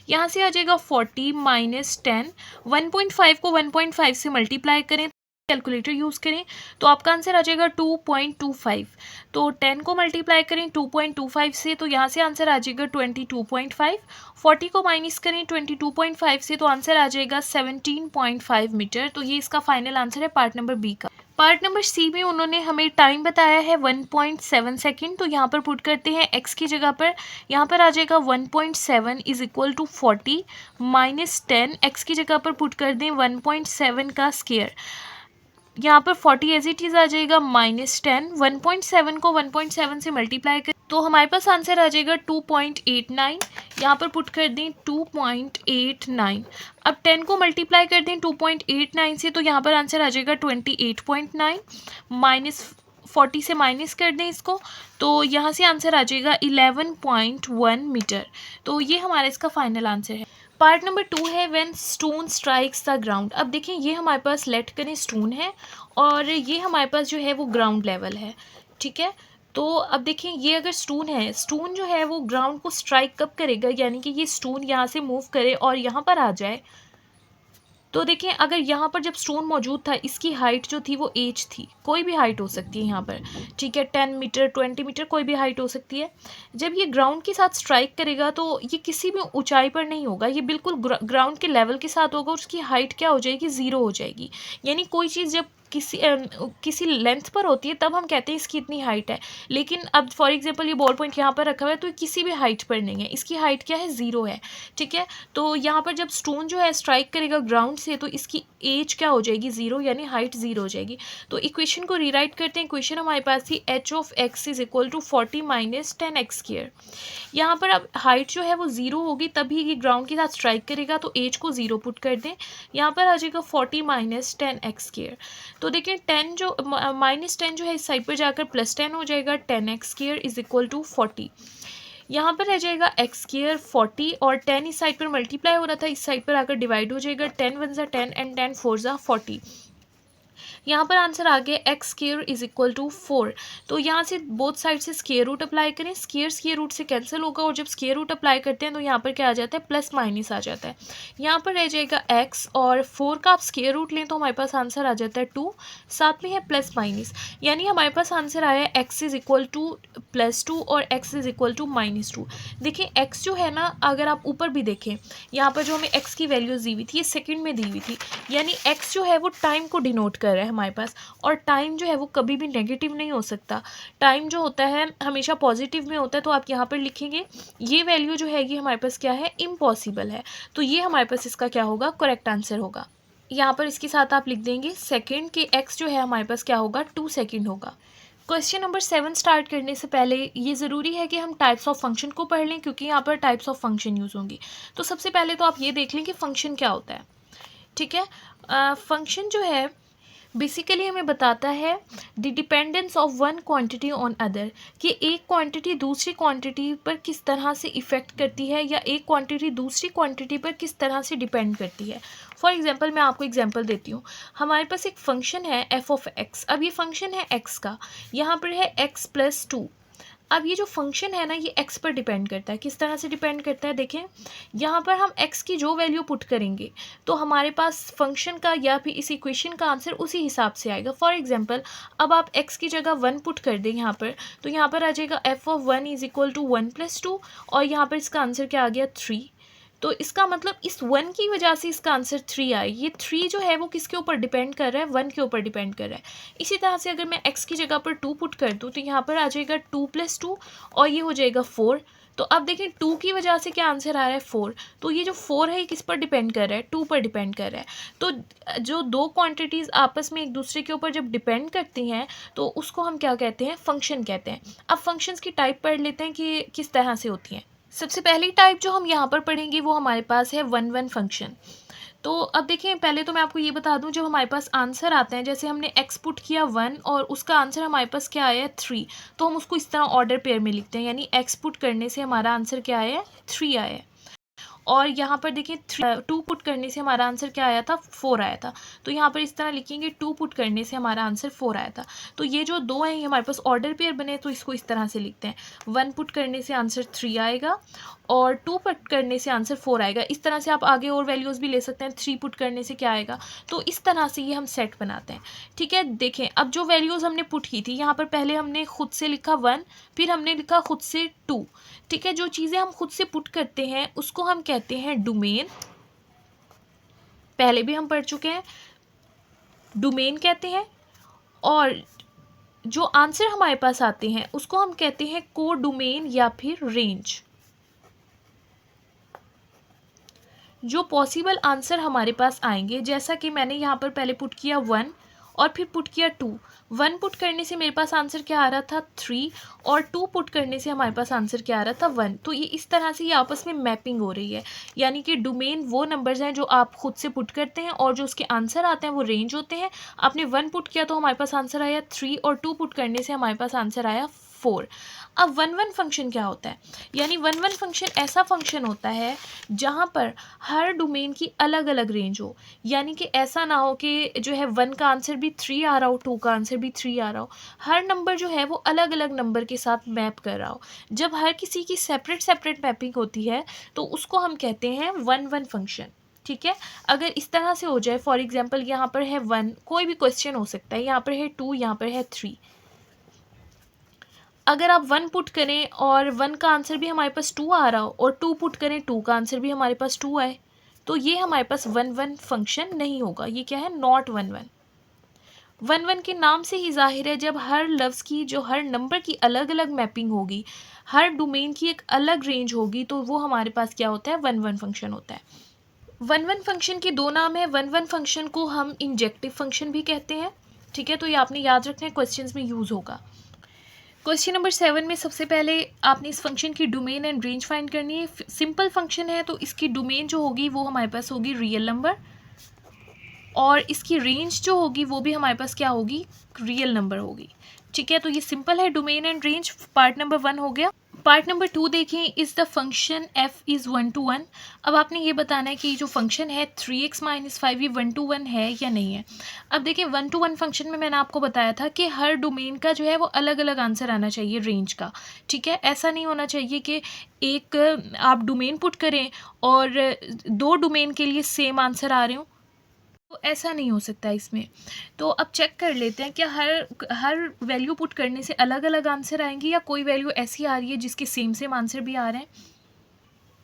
यहाँ से आ जाएगा 40 माइनस 10, 1.5 को 1.5 से मल्टीप्लाई करें, कैलकुलेटर यूज़ करें तो आपका आंसर आ जाएगा 2.25। तो 10 को मल्टीप्लाई करें 2.25 से तो यहाँ से आंसर आ जाएगा 22.5। 40 को माइनस करें 22.5 से तो आंसर आ जाएगा 17.5 मीटर। तो ये इसका फाइनल आंसर है पार्ट नंबर बी का। पार्ट नंबर सी में उन्होंने हमें टाइम बताया है 1.7 सेकेंड। तो यहाँ पर पुट करते हैं x की जगह पर, यहाँ पर आ जाएगा 1.7 is equal to 40 minus 10, X की जगह पर पुट कर दें 1.7 का स्क्वायर। यहाँ पर 40 एज इट इज़ आ जाएगा माइनस 10, 1.7 को 1.7 से मल्टीप्लाई कर तो हमारे पास आंसर आ जाएगा 2.89। यहाँ पर पुट कर दें 2.89। अब 10 को मल्टीप्लाई कर दें 2.89 से तो यहाँ पर आंसर आ जाएगा 28.9, माइनस 40 से माइनस कर दें इसको तो यहाँ से आंसर आ जाएगा 11.1 मीटर। तो ये हमारा इसका फाइनल आंसर है। पार्ट नंबर 2 है when stone strikes the ground. अब देखें ये हमारे पास लेट करें स्टोन है और ये हमारे पास जो है वो ग्राउंड लेवल है। ठीक है, तो अब देखें ये अगर स्टोन है, स्टोन जो है वो ग्राउंड को स्ट्राइक कब करेगा, यानी कि ये स्टोन यहाँ से मूव करे और यहाँ पर आ जाए। तो देखें अगर यहाँ पर जब स्टोन मौजूद था इसकी हाइट जो थी वो एज थी, कोई भी हाइट हो सकती है यहाँ पर। ठीक है, 10 मीटर 20 मीटर कोई भी हाइट हो सकती है। जब ये ग्राउंड के साथ स्ट्राइक करेगा तो ये किसी भी ऊंचाई पर नहीं होगा, ये बिल्कुल ग्राउंड के लेवल के साथ होगा और उसकी हाइट क्या हो जाएगी 0 हो जाएगी। यानी कोई चीज़ जब किसी लेंथ पर होती है तब हम कहते हैं इसकी इतनी हाइट है, लेकिन अब फॉर एग्जांपल ये बॉल पॉइंट यहाँ पर रखा हुआ है तो ये किसी भी हाइट पर नहीं है, इसकी हाइट क्या है 0 है। ठीक है, तो यहाँ पर जब स्टोन जो है स्ट्राइक करेगा ग्राउंड से तो इसकी एज क्या हो जाएगी 0, यानी हाइट 0 हो जाएगी। तो इक्वेशन को रीराइट करते हैं। इक्वेशन हमारे पास थी H of X is equal to 40 minus 10 X square. यहाँ पर अब हाइट जो है वो 0 होगी तभी ये ग्राउंड के साथ स्ट्राइक करेगा तो एज को 0 पुट कर दें। यहाँ पर आ जाएगा 40 माइनस 10 एक्स स्क्वायर। तो देखिए 10 जो माइनस 10 जो है इस साइड पर जाकर प्लस 10 हो जाएगा, 10 X square is equal to 40। यहाँ पर रह जाएगा एक्स स्क्वायर 40 और 10 इस साइड पर मल्टीप्लाई हो रहा था, इस साइड पर आकर डिवाइड हो जाएगा, 10 1 ज़ा 10 एंड 10 4 ज़ा 40। यहाँ पर आंसर आ गया X square is equal to 4। तो यहाँ से बोथ साइड से स्क्वायर रूट अप्लाई करें, स्क्वायर रूट से कैंसिल होगा और जब स्क्वायर रूट अप्लाई करते हैं तो यहाँ पर क्या आ जाता है प्लस माइनस आ जाता है। यहाँ पर रह जाएगा एक्स और 4 का आप स्क्वायर रूट लें तो हमारे पास आंसर आ जाता है 2, साथ में है प्लस माइनस, यानी हमारे पास आंसर आया है एक्स इज इक्वल टू +2 और एक्स इज इक्वल टू -2। देखिए एक्स जो है ना, अगर आप ऊपर भी देखें यहाँ पर जो हमें एक्स की वैल्यूज दी हुई थी ये सेकंड में दी हुई थी, यानी एक्स जो है वो टाइम को डिनोट कर रहा है हमारे पास। और टाइम जो है वो कभी भी नेगेटिव नहीं हो सकता, टाइम जो होता है हमेशा पॉजिटिव में होता है। तो आप यहाँ पर लिखेंगे ये वैल्यू जो है ये हमारे पास क्या है, इम्पॉसिबल है। तो ये हमारे पास इसका क्या होगा, करेक्ट आंसर होगा। यहाँ पर इसके साथ आप लिख देंगे सेकेंड के एक्स जो है हमारे पास क्या होगा 2 सेकेंड होगा। क्वेश्चन नंबर 7 स्टार्ट करने से पहले ये ज़रूरी है कि हम टाइप्स ऑफ फंक्शन को पढ़ लें, क्योंकि यहाँ पर टाइप्स ऑफ फंक्शन यूज़ होंगी। तो सबसे पहले तो आप ये देख लें कि फंक्शन क्या होता है। ठीक है, फंक्शन जो है बेसिकली हमें बताता है the dependence of one quantity on other, कि एक क्वांटिटी दूसरी क्वांटिटी पर किस तरह से इफ़ेक्ट करती है या एक क्वांटिटी दूसरी क्वांटिटी पर किस तरह से डिपेंड करती है। फॉर एग्जांपल मैं आपको एग्जांपल देती हूँ। हमारे पास एक फंक्शन है f ऑफ x। अब ये फंक्शन है x का, यहाँ पर है x + 2। अब ये जो फंक्शन है ना, ये x पर डिपेंड करता है। किस तरह से डिपेंड करता है, देखें यहाँ पर हम x की जो वैल्यू पुट करेंगे तो हमारे पास फंक्शन का या फिर इस इक्वेशन का आंसर उसी हिसाब से आएगा। फॉर एग्जांपल अब आप x की जगह 1 पुट कर दें यहाँ पर, तो यहाँ पर आ जाएगा f(1) = 1 + 2 और यहाँ पर इसका आंसर क्या आ गया 3। तो इसका मतलब इस 1 की वजह से इसका आंसर 3 आए। ये 3 जो है वो किसके ऊपर डिपेंड कर रहा है, 1 के ऊपर डिपेंड कर रहा है। इसी तरह से अगर मैं x की जगह पर 2 पुट कर दूँ तो यहाँ पर आ जाएगा 2 + 2 और ये हो जाएगा 4। तो अब देखें 2 की वजह से क्या आंसर आ रहा है 4। तो ये जो 4 है ये किस पर डिपेंड कर रहा है, 2 पर डिपेंड कर रहा है। तो जो दो क्वांटिटीज़ आपस में एक दूसरे के ऊपर जब डिपेंड करती हैं तो उसको हम क्या कहते हैं, फंक्शन कहते हैं। अब फंक्शंस की टाइप पढ़ लेते हैं कि किस तरह से होती हैं। सबसे पहली टाइप जो हम यहाँ पर पढ़ेंगे वो हमारे पास है 1-1 फंक्शन। तो अब देखिए पहले तो मैं आपको ये बता दूं, जब हमारे पास आंसर आते हैं, जैसे हमने x पुट किया 1 और उसका आंसर हमारे पास क्या आया है 3, तो हम उसको इस तरह ऑर्डर पेयर में लिखते हैं, यानी x पुट करने से हमारा आंसर क्या आया है 3 आया है। और यहाँ पर देखिए 2 पुट करने से हमारा आंसर क्या आया था 4 आया था। तो यहाँ पर इस तरह लिखेंगे 2 पुट करने से हमारा आंसर 4 आया था। तो ये जो दो हैं ये हमारे पास ऑर्डर पेयर बने, तो इसको इस तरह से लिखते हैं 1 पुट करने से आंसर 3 आएगा और 2 पुट करने से आंसर 4 आएगा। इस तरह से आप आगे और वैल्यूज़ भी ले सकते हैं, 3 पुट करने से क्या आएगा। तो इस तरह से ये हम सेट बनाते हैं। ठीक है, देखें अब जो वैल्यूज़ हमने पुट की थी यहाँ पर पहले हमने खुद से लिखा 1, फिर हमने लिखा खुद से 2। ठीक है, जो चीज़ें हम खुद से पुट करते हैं उसको हम कहते हैं डोमेन। पहले भी हम पढ़ चुके हैं, डोमेन कहते हैं। और जो आंसर हमारे पास आते हैं उसको हम कहते हैं कोडोमेन या फिर रेंज। जो पॉसिबल आंसर हमारे पास आएंगे, जैसा कि मैंने यहाँ पर पहले पुट किया 1 और फिर पुट किया 2। 1 पुट करने से मेरे पास आंसर क्या आ रहा था 3 और 2 पुट करने से हमारे पास आंसर क्या आ रहा था 1। तो ये इस तरह से ये आपस में मैपिंग हो रही है, यानी कि डोमेन वो नंबर्स हैं जो आप खुद से पुट करते हैं और जो उसके आंसर आते हैं वो रेंज होते हैं। आपने 1 पुट किया तो हमारे पास आंसर आया 3 और 2 पुट करने से हमारे पास आंसर आया 4। अब 1-1 फंक्शन क्या होता है, यानी 1-1 फंक्शन ऐसा फंक्शन होता है जहाँ पर हर डोमेन की अलग अलग रेंज हो, यानी कि ऐसा ना हो कि जो है 1 का आंसर भी 3 आ रहा हो, 2 का आंसर भी 3 आ रहा हो। हर नंबर जो है वो अलग अलग नंबर के साथ मैप कर रहा हो। जब हर किसी की सेपरेट मैपिंग होती है तो उसको हम कहते हैं 1-1 फंक्शन। ठीक है, अगर इस तरह से हो जाए, फॉर एग्जाम्पल यहाँ पर है 1, कोई भी क्वेश्चन हो सकता है, यहाँ पर है 2, यहाँ पर है 3। अगर आप 1 पुट करें और 1 का आंसर भी हमारे पास 2 आ रहा हो और 2 पुट करें 2 का आंसर भी हमारे पास 2 आए, तो ये हमारे पास 1-1 फंक्शन नहीं होगा। ये क्या है, नॉट 1-1। 1-1 के नाम से ही जाहिर है, जब हर लफ्ज़ की, जो हर नंबर की अलग अलग मैपिंग होगी, हर डोमेन की एक अलग रेंज होगी, तो वो हमारे पास क्या होता है 1-1 फंक्शन होता है। 1-1 फंक्शन के दो नाम है। 1-1 फंक्शन को हम इंजेक्टिव फंक्शन भी कहते हैं। ठीक है, तो ये आपने याद रखना है, क्वेश्चंस में यूज़ होगा। क्वेश्चन नंबर 7 में सबसे पहले आपने इस फंक्शन की डोमेन एंड रेंज फाइंड करनी है। सिंपल फंक्शन है तो इसकी डोमेन जो होगी वो हमारे पास होगी रियल नंबर और इसकी रेंज जो होगी वो भी हमारे पास क्या होगी, रियल नंबर होगी। ठीक है, तो ये सिंपल है, domain and range part number 1 हो गया। पार्ट नंबर 2 देखें, is the function f is 1-1। अब आपने ये बताना है कि जो फंक्शन है 3x - 5 ये 1-1 है या नहीं है। अब देखिए 1-1 फंक्शन में मैंने आपको बताया था कि हर डोमेन का जो है वो अलग अलग आंसर आना चाहिए रेंज का। ठीक है, ऐसा नहीं होना चाहिए कि एक आप डोमेन पुट करें और 2 डोमेन के लिए सेम आंसर आ रहे हो, तो ऐसा नहीं हो सकता इसमें। तो अब चेक कर लेते हैं क्या हर वैल्यू पुट करने से अलग अलग आंसर आएंगे या कोई वैल्यू ऐसी आ रही है जिसके सेम आंसर भी आ रहे हैं।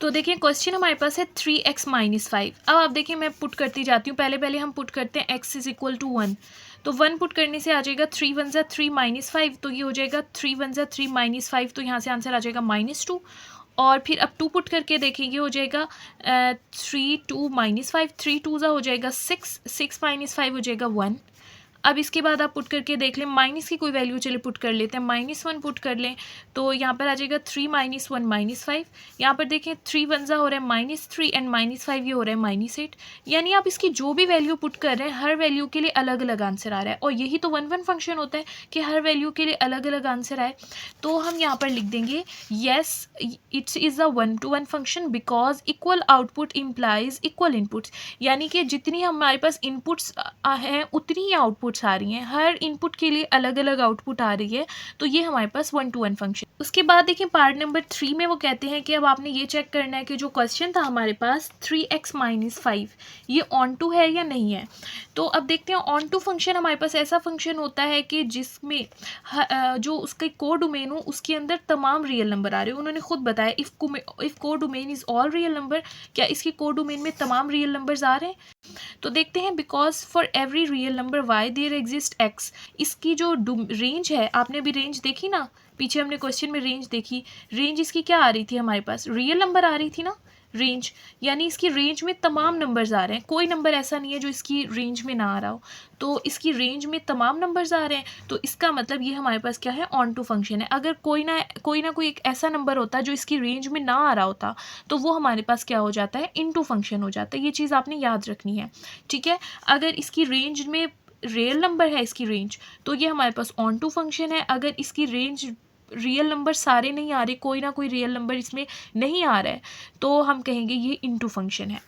तो देखिए क्वेश्चन हमारे पास है 3x - 5। अब आप देखिए मैं पुट करती जाती हूँ, पहले हम पुट करते हैं x = 1। तो 1 पुट करने से आ जाएगा 3 × 1 = 3 - 5, तो ये हो जाएगा 3 × 1 = 3 - 5, तो यहाँ से आंसर आ जाएगा -2। और फिर अब 2 पुट करके देखेंगे, हो जाएगा 3 2 - 5, 3 2 हो जाएगा 6, 6 - 5 हो जाएगा 1। अब इसके बाद आप पुट करके देख लें, माइनस की कोई वैल्यू चले पुट कर लेते हैं, -1 पुट कर लें तो यहाँ पर आ जाएगा 3 - 1 - 5। यहाँ पर देखें 3 1 हो रहा है -3 एंड -5 ये हो रहा है -8। यानी आप इसकी जो भी वैल्यू पुट कर रहे हैं हर वैल्यू के लिए अलग अलग आंसर आ रहा है, और यही तो 1-1 फंक्शन होता है कि हर वैल्यू के लिए अलग अलग आंसर आए। तो हम यहाँ पर लिख देंगे yes it's is a 1-1 function because equal output implies equal inputs, यानी कि जितनी हमारे पास इनपुट्स हैं उतनी ही आउटपुट इनपुट्स आ रही हैं, हर इनपुट के लिए अलग अलग आउटपुट आ रही है, तो ये हमारे पास 1-to-1 फंक्शन। उसके बाद देखिए पार्ट नंबर 3 में वो कहते हैं कि अब आपने ये चेक करना है कि जो क्वेश्चन था हमारे पास 3x - 5 ये ऑन टू है या नहीं है। तो अब देखते हैं ऑन टू फंक्शन हमारे पास ऐसा फंक्शन होता है कि जिसमें जो उसका को डोमेन हो उसके अंदर तमाम रियल नंबर आ रहे हो। उन्होंने खुद बताया इफ़ को domain is all real number, क्या इसके को डोमेन में तमाम रियल नंबर्स आ रहे हैं। तो देखते हैं because for every real number Y there exist X, इसकी जो रेंज है, आपने अभी रेंज देखी ना, पीछे हमने क्वेश्चन में रेंज देखी, रेंज इसकी क्या आ रही थी हमारे पास, रियल नंबर आ रही थी ना रेंज, यानी इसकी रेंज में तमाम नंबर्स आ रहे हैं, कोई नंबर ऐसा नहीं है जो इसकी रेंज में ना आ रहा हो, तो इसकी रेंज में तमाम नंबर्स आ रहे हैं, तो इसका मतलब ये हमारे पास क्या है, ऑन टू फंक्शन है। अगर कोई ना कोई एक ऐसा नंबर होता जो इसकी रेंज में ना आ रहा होता तो वो हमारे पास क्या हो जाता है, इनटू फंक्शन हो जाता है। ये चीज़ आपने याद रखनी है, ठीक है। अगर इसकी रेंज में रियल नंबर है इसकी रेंज, तो ये हमारे पास ऑन टू फंक्शन है। अगर इसकी रेंज रियल नंबर सारे नहीं आ रहे, कोई ना कोई रियल नंबर इसमें नहीं आ रहा है, तो हम कहेंगे ये इनटू फंक्शन है।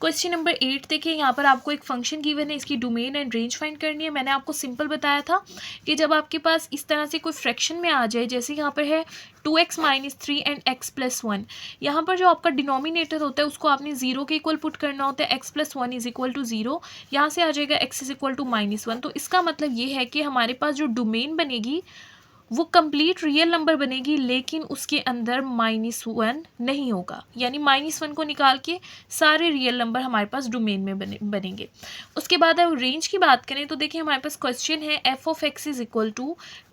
क्वेश्चन नंबर 8 देखिए, यहाँ पर आपको एक फंक्शन गिवन है, इसकी डोमेन एंड रेंज फाइंड करनी है। मैंने आपको सिंपल बताया था कि जब आपके पास इस तरह से कोई फ्रैक्शन में आ जाए, जैसे यहाँ पर है 2x - 3 एंड x + 1, यहाँ पर जो आपका डिनोमिनेटर होता है उसको आपने 0 के इक्वल पुट करना होता है, x + 1 = 0, यहाँ से आ जाएगा x = -1। तो इसका मतलब ये है कि हमारे पास जो डोमेन बनेगी वो कंप्लीट रियल नंबर बनेगी, लेकिन उसके अंदर -1 नहीं होगा, यानी -1 को निकाल के सारे रियल नंबर हमारे पास डोमेन में बनेंगे। उसके बाद अब रेंज की बात करें तो देखिए हमारे पास क्वेश्चन है f(x) =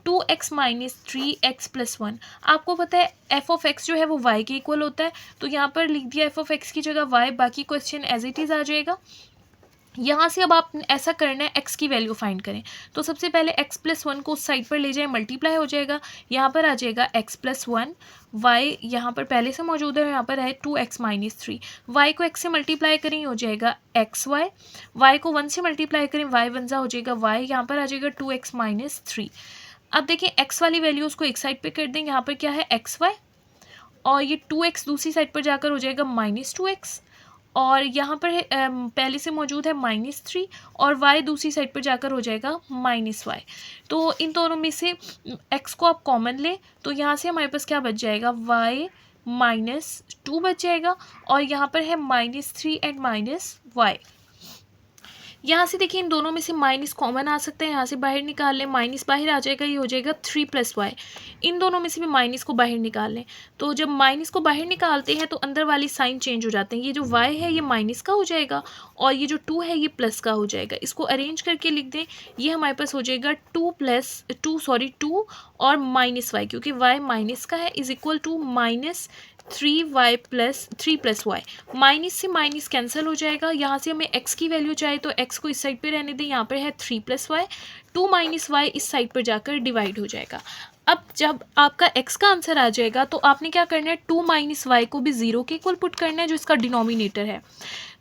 2x - 3x + 1। आपको पता है f(x) जो है वो y के इक्वल होता है, तो यहाँ पर लिख दिया f(x) की जगह y, बाकी क्वेश्चन एज इट इज़ आ जाएगा। यहाँ से अब आप ऐसा करना है, x की वैल्यू फाइंड करें, तो सबसे पहले x + 1 को उस साइड पर ले जाएं, मल्टीप्लाई हो जाएगा, यहाँ पर आ जाएगा x + 1, y यहाँ पर पहले से मौजूद है, यहाँ पर है 2x - 3, y को x से मल्टीप्लाई करें हो जाएगा xy, y को 1 से मल्टीप्लाई करें y 1 हो जाएगा y, यहाँ पर आ जाएगा 2x - 3। अब देखिए x वाली वैल्यू उसको एक साइड पर कर दें, यहाँ पर क्या है xy, और ये 2x दूसरी साइड पर जाकर हो जाएगा -2x, और यहाँ पर पहले से मौजूद है -3, और y दूसरी साइड पर जाकर हो जाएगा -y। तो इन दोनों में से x को आप कॉमन लें, तो यहाँ से हमारे पास क्या बच जाएगा, y - 2 बच जाएगा, और यहाँ पर है -3 एंड -y। यहाँ से देखिए इन दोनों में से माइनस कॉमन आ सकता है, यहाँ से बाहर निकाल लें, माइनस बाहर आ जाएगा, ये हो जाएगा 3 + y। इन दोनों में से भी माइनस को बाहर निकाल लें, तो जब माइनस को बाहर निकालते हैं तो अंदर वाली साइन चेंज हो जाते हैं, ये जो y है ये माइनस का हो जाएगा, और ये जो 2 है ये प्लस का हो जाएगा। इसको अरेंज करके लिख दें, ये हमारे पास हो जाएगा 2 और -y, क्योंकि y माइनस का है, = -3y + 3 + y। माइनस से माइनस कैंसिल हो जाएगा, यहाँ से हमें x की वैल्यू चाहिए तो x को इस साइड पे रहने दें, यहाँ पर है 3 + y, 2 - y इस साइड पर जाकर डिवाइड हो जाएगा। अब जब आपका x का आंसर आ जाएगा तो आपने क्या करना है, 2 - y को भी 0 के इक्वल पुट करना है, जो इसका डिनोमिनेटर है,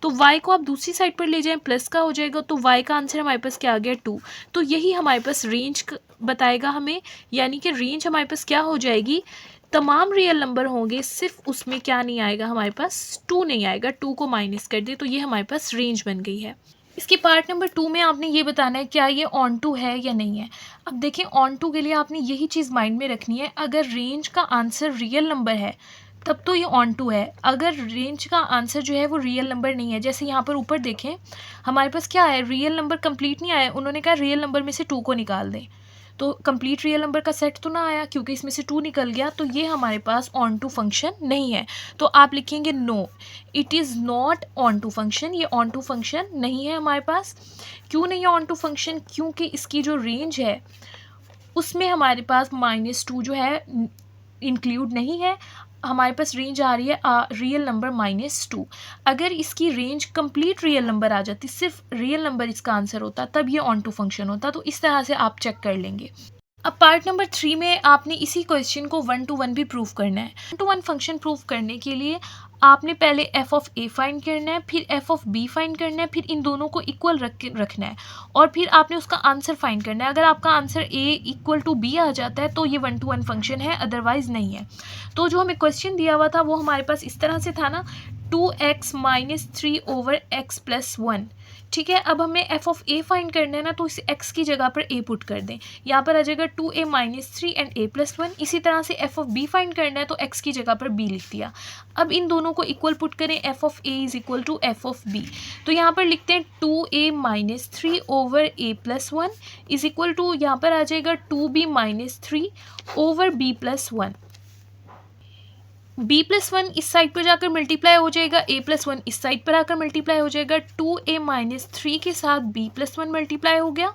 तो y को आप दूसरी साइड पर ले जाएं, प्लस का हो जाएगा, तो y का आंसर हमारे पास क्या आ गया, 2। तो यही हमारे पास रेंज बताएगा हमें, यानी कि रेंज हमारे पास क्या हो जाएगी, तमाम रियल नंबर होंगे, सिर्फ उसमें क्या नहीं आएगा, हमारे पास 2 नहीं आएगा, 2 को माइनस कर दे, तो ये हमारे पास रेंज बन गई है। इसके पार्ट नंबर 2 में आपने ये बताना है क्या ये ऑन टू है या नहीं है। अब देखें ऑन टू के लिए आपने यही चीज़ माइंड में रखनी है, अगर रेंज का आंसर रियल नंबर है तब तो ये ऑन टू है, अगर रेंज का आंसर जो है वो रियल नंबर नहीं है, जैसे यहाँ पर ऊपर देखें हमारे पास क्या है, रियल नंबर कंप्लीट नहीं आया, उन्होंने कहा रियल नंबर में से 2 को निकाल दें, तो कंप्लीट रियल नंबर का सेट तो ना आया, क्योंकि इसमें से 2 निकल गया, तो ये हमारे पास ऑन टू फंक्शन नहीं है। तो आप लिखेंगे no, it is not onto function, ये ऑन टू फंक्शन नहीं है हमारे पास। क्यों नहीं है ऑन टू फंक्शन, क्योंकि इसकी जो रेंज है उसमें हमारे पास -2 जो है इंक्लूड नहीं है, हमारे पास रेंज आ रही है रियल नंबर -2। अगर इसकी रेंज कंप्लीट रियल नंबर आ जाती, सिर्फ रियल नंबर इसका आंसर होता, तब ये ऑन टू फंक्शन होता। तो इस तरह से आप चेक कर लेंगे। अब पार्ट नंबर 3 में आपने इसी क्वेश्चन को 1-to-1 भी प्रूव करना है। 1-to-1 फंक्शन प्रूव करने के लिए आपने पहले f(a) फाइंड करना है, फिर f(b) फाइंड करना है, फिर इन दोनों को इक्वल रखना है, और फिर आपने उसका आंसर फाइंड करना है। अगर आपका आंसर a = b आ जाता है तो ये 1-to-1 फंक्शन है, अदरवाइज नहीं है। तो जो हमें क्वेश्चन दिया हुआ था वो हमारे पास इस तरह से था ना, 2x - 3 / x + 1, ठीक है, अब हमें एफ ऑफ ए फाइंड करना है ना, तो इस एक्स की जगह पर ए पुट कर दें। यहाँ पर आ जाएगा 2a माइनस 3 एंड a+1। इसी तरह से एफ ऑफ बी फाइंड करना है, तो एक्स की जगह पर बी लिख दिया। अब इन दोनों को इक्वल पुट करें, F of A is equal to F of B. तो यहाँ पर लिखते हैं 2a minus 3 over a+1 is equal to, यहाँ पर आ जाएगा 2b minus 3 over b+1। b+1 इस साइड पर जाकर मल्टीप्लाई हो जाएगा, a+1 इस साइड पर आकर मल्टीप्लाई हो जाएगा। 2a माइनस 3 के साथ b+1 मल्टीप्लाई हो गया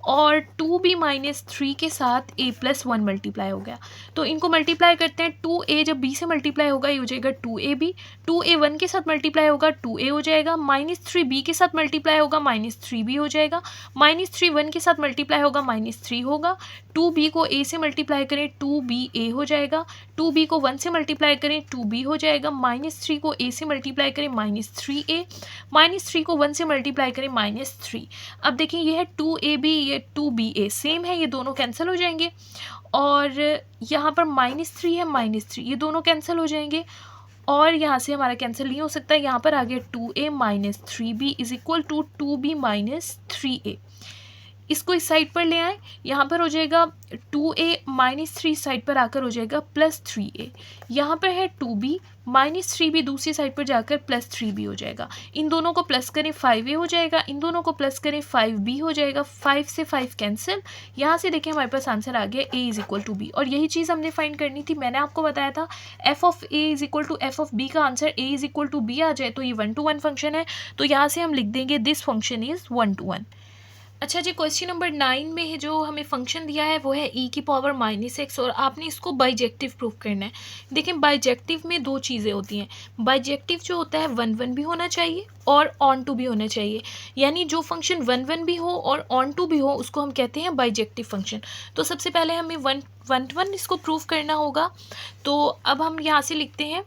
और 2b माइनस 3 के साथ a+1 मल्टीप्लाई हो गया। तो इनको मल्टीप्लाई करते हैं, 2a जब b से मल्टीप्लाई होगा ये हो जाएगा 2ab, 2a 1 के साथ मल्टीप्लाई होगा 2a हो जाएगा, माइनस 3 b के साथ मल्टीप्लाई होगा माइनस 3b हो जाएगा, माइनस 3 1 के साथ मल्टीप्लाई होगा माइनस 3 होगा, 2b को a से मल्टीप्लाई करें 2ba हो जाएगा, 2b को 1 से मल्टीप्लाई करें 2b हो जाएगा, माइनस 3 को a से मल्टीप्लाई करें माइनस 3a, माइनस 3 को 1 से मल्टीप्लाई करें माइनस 3। अब देखिए ये है 2ab, ये 2ba सेम है, ये दोनों कैंसिल हो जाएंगे और यहाँ पर माइनस 3 है माइनस 3, ये दोनों कैंसिल हो जाएंगे और यहाँ से हमारा कैंसिल नहीं हो सकता। यहाँ पर आ गया 2a minus 3b is equal to 2b minus 3a। इसको इस साइड पर ले आए, यहाँ पर हो जाएगा 2a माइनस 3 साइड पर आकर हो जाएगा प्लस 3a। यहाँ पर है 2b माइनस 3b दूसरी साइड पर जाकर प्लस 3b हो जाएगा। इन दोनों को प्लस करें 5a हो जाएगा, इन दोनों को प्लस करें 5b हो जाएगा, 5 से 5 कैंसिल। यहाँ से देखिए हमारे पास आंसर आ गया a is equal to b। और यही चीज़ हमने फाइंड करनी थी, मैंने आपको बताया था f of a is equal to f of b का answer a is equal to b आ जाए तो ये 1-to-1 फंक्शन है। तो यहाँ से हम लिख देंगे दिस फंक्शन इज़ 1-to-1। अच्छा जी, क्वेश्चन नंबर 9 में है जो हमें फंक्शन दिया है वो है e की पावर माइनस एक्स और आपने इसको बाइजेक्टिव प्रूव करना है। देखिए बाइजेक्टिव में दो चीज़ें होती हैं, बाइजेक्टिव जो होता है 1-1 भी होना चाहिए और ऑन टू भी होना चाहिए, यानी जो फंक्शन 1-1 भी हो और ऑन टू भी हो उसको हम कहते हैं बाइजेक्टिव फंक्शन। तो सबसे पहले हमें 1-1 इसको प्रूव करना होगा। तो अब हम यहाँ से लिखते हैं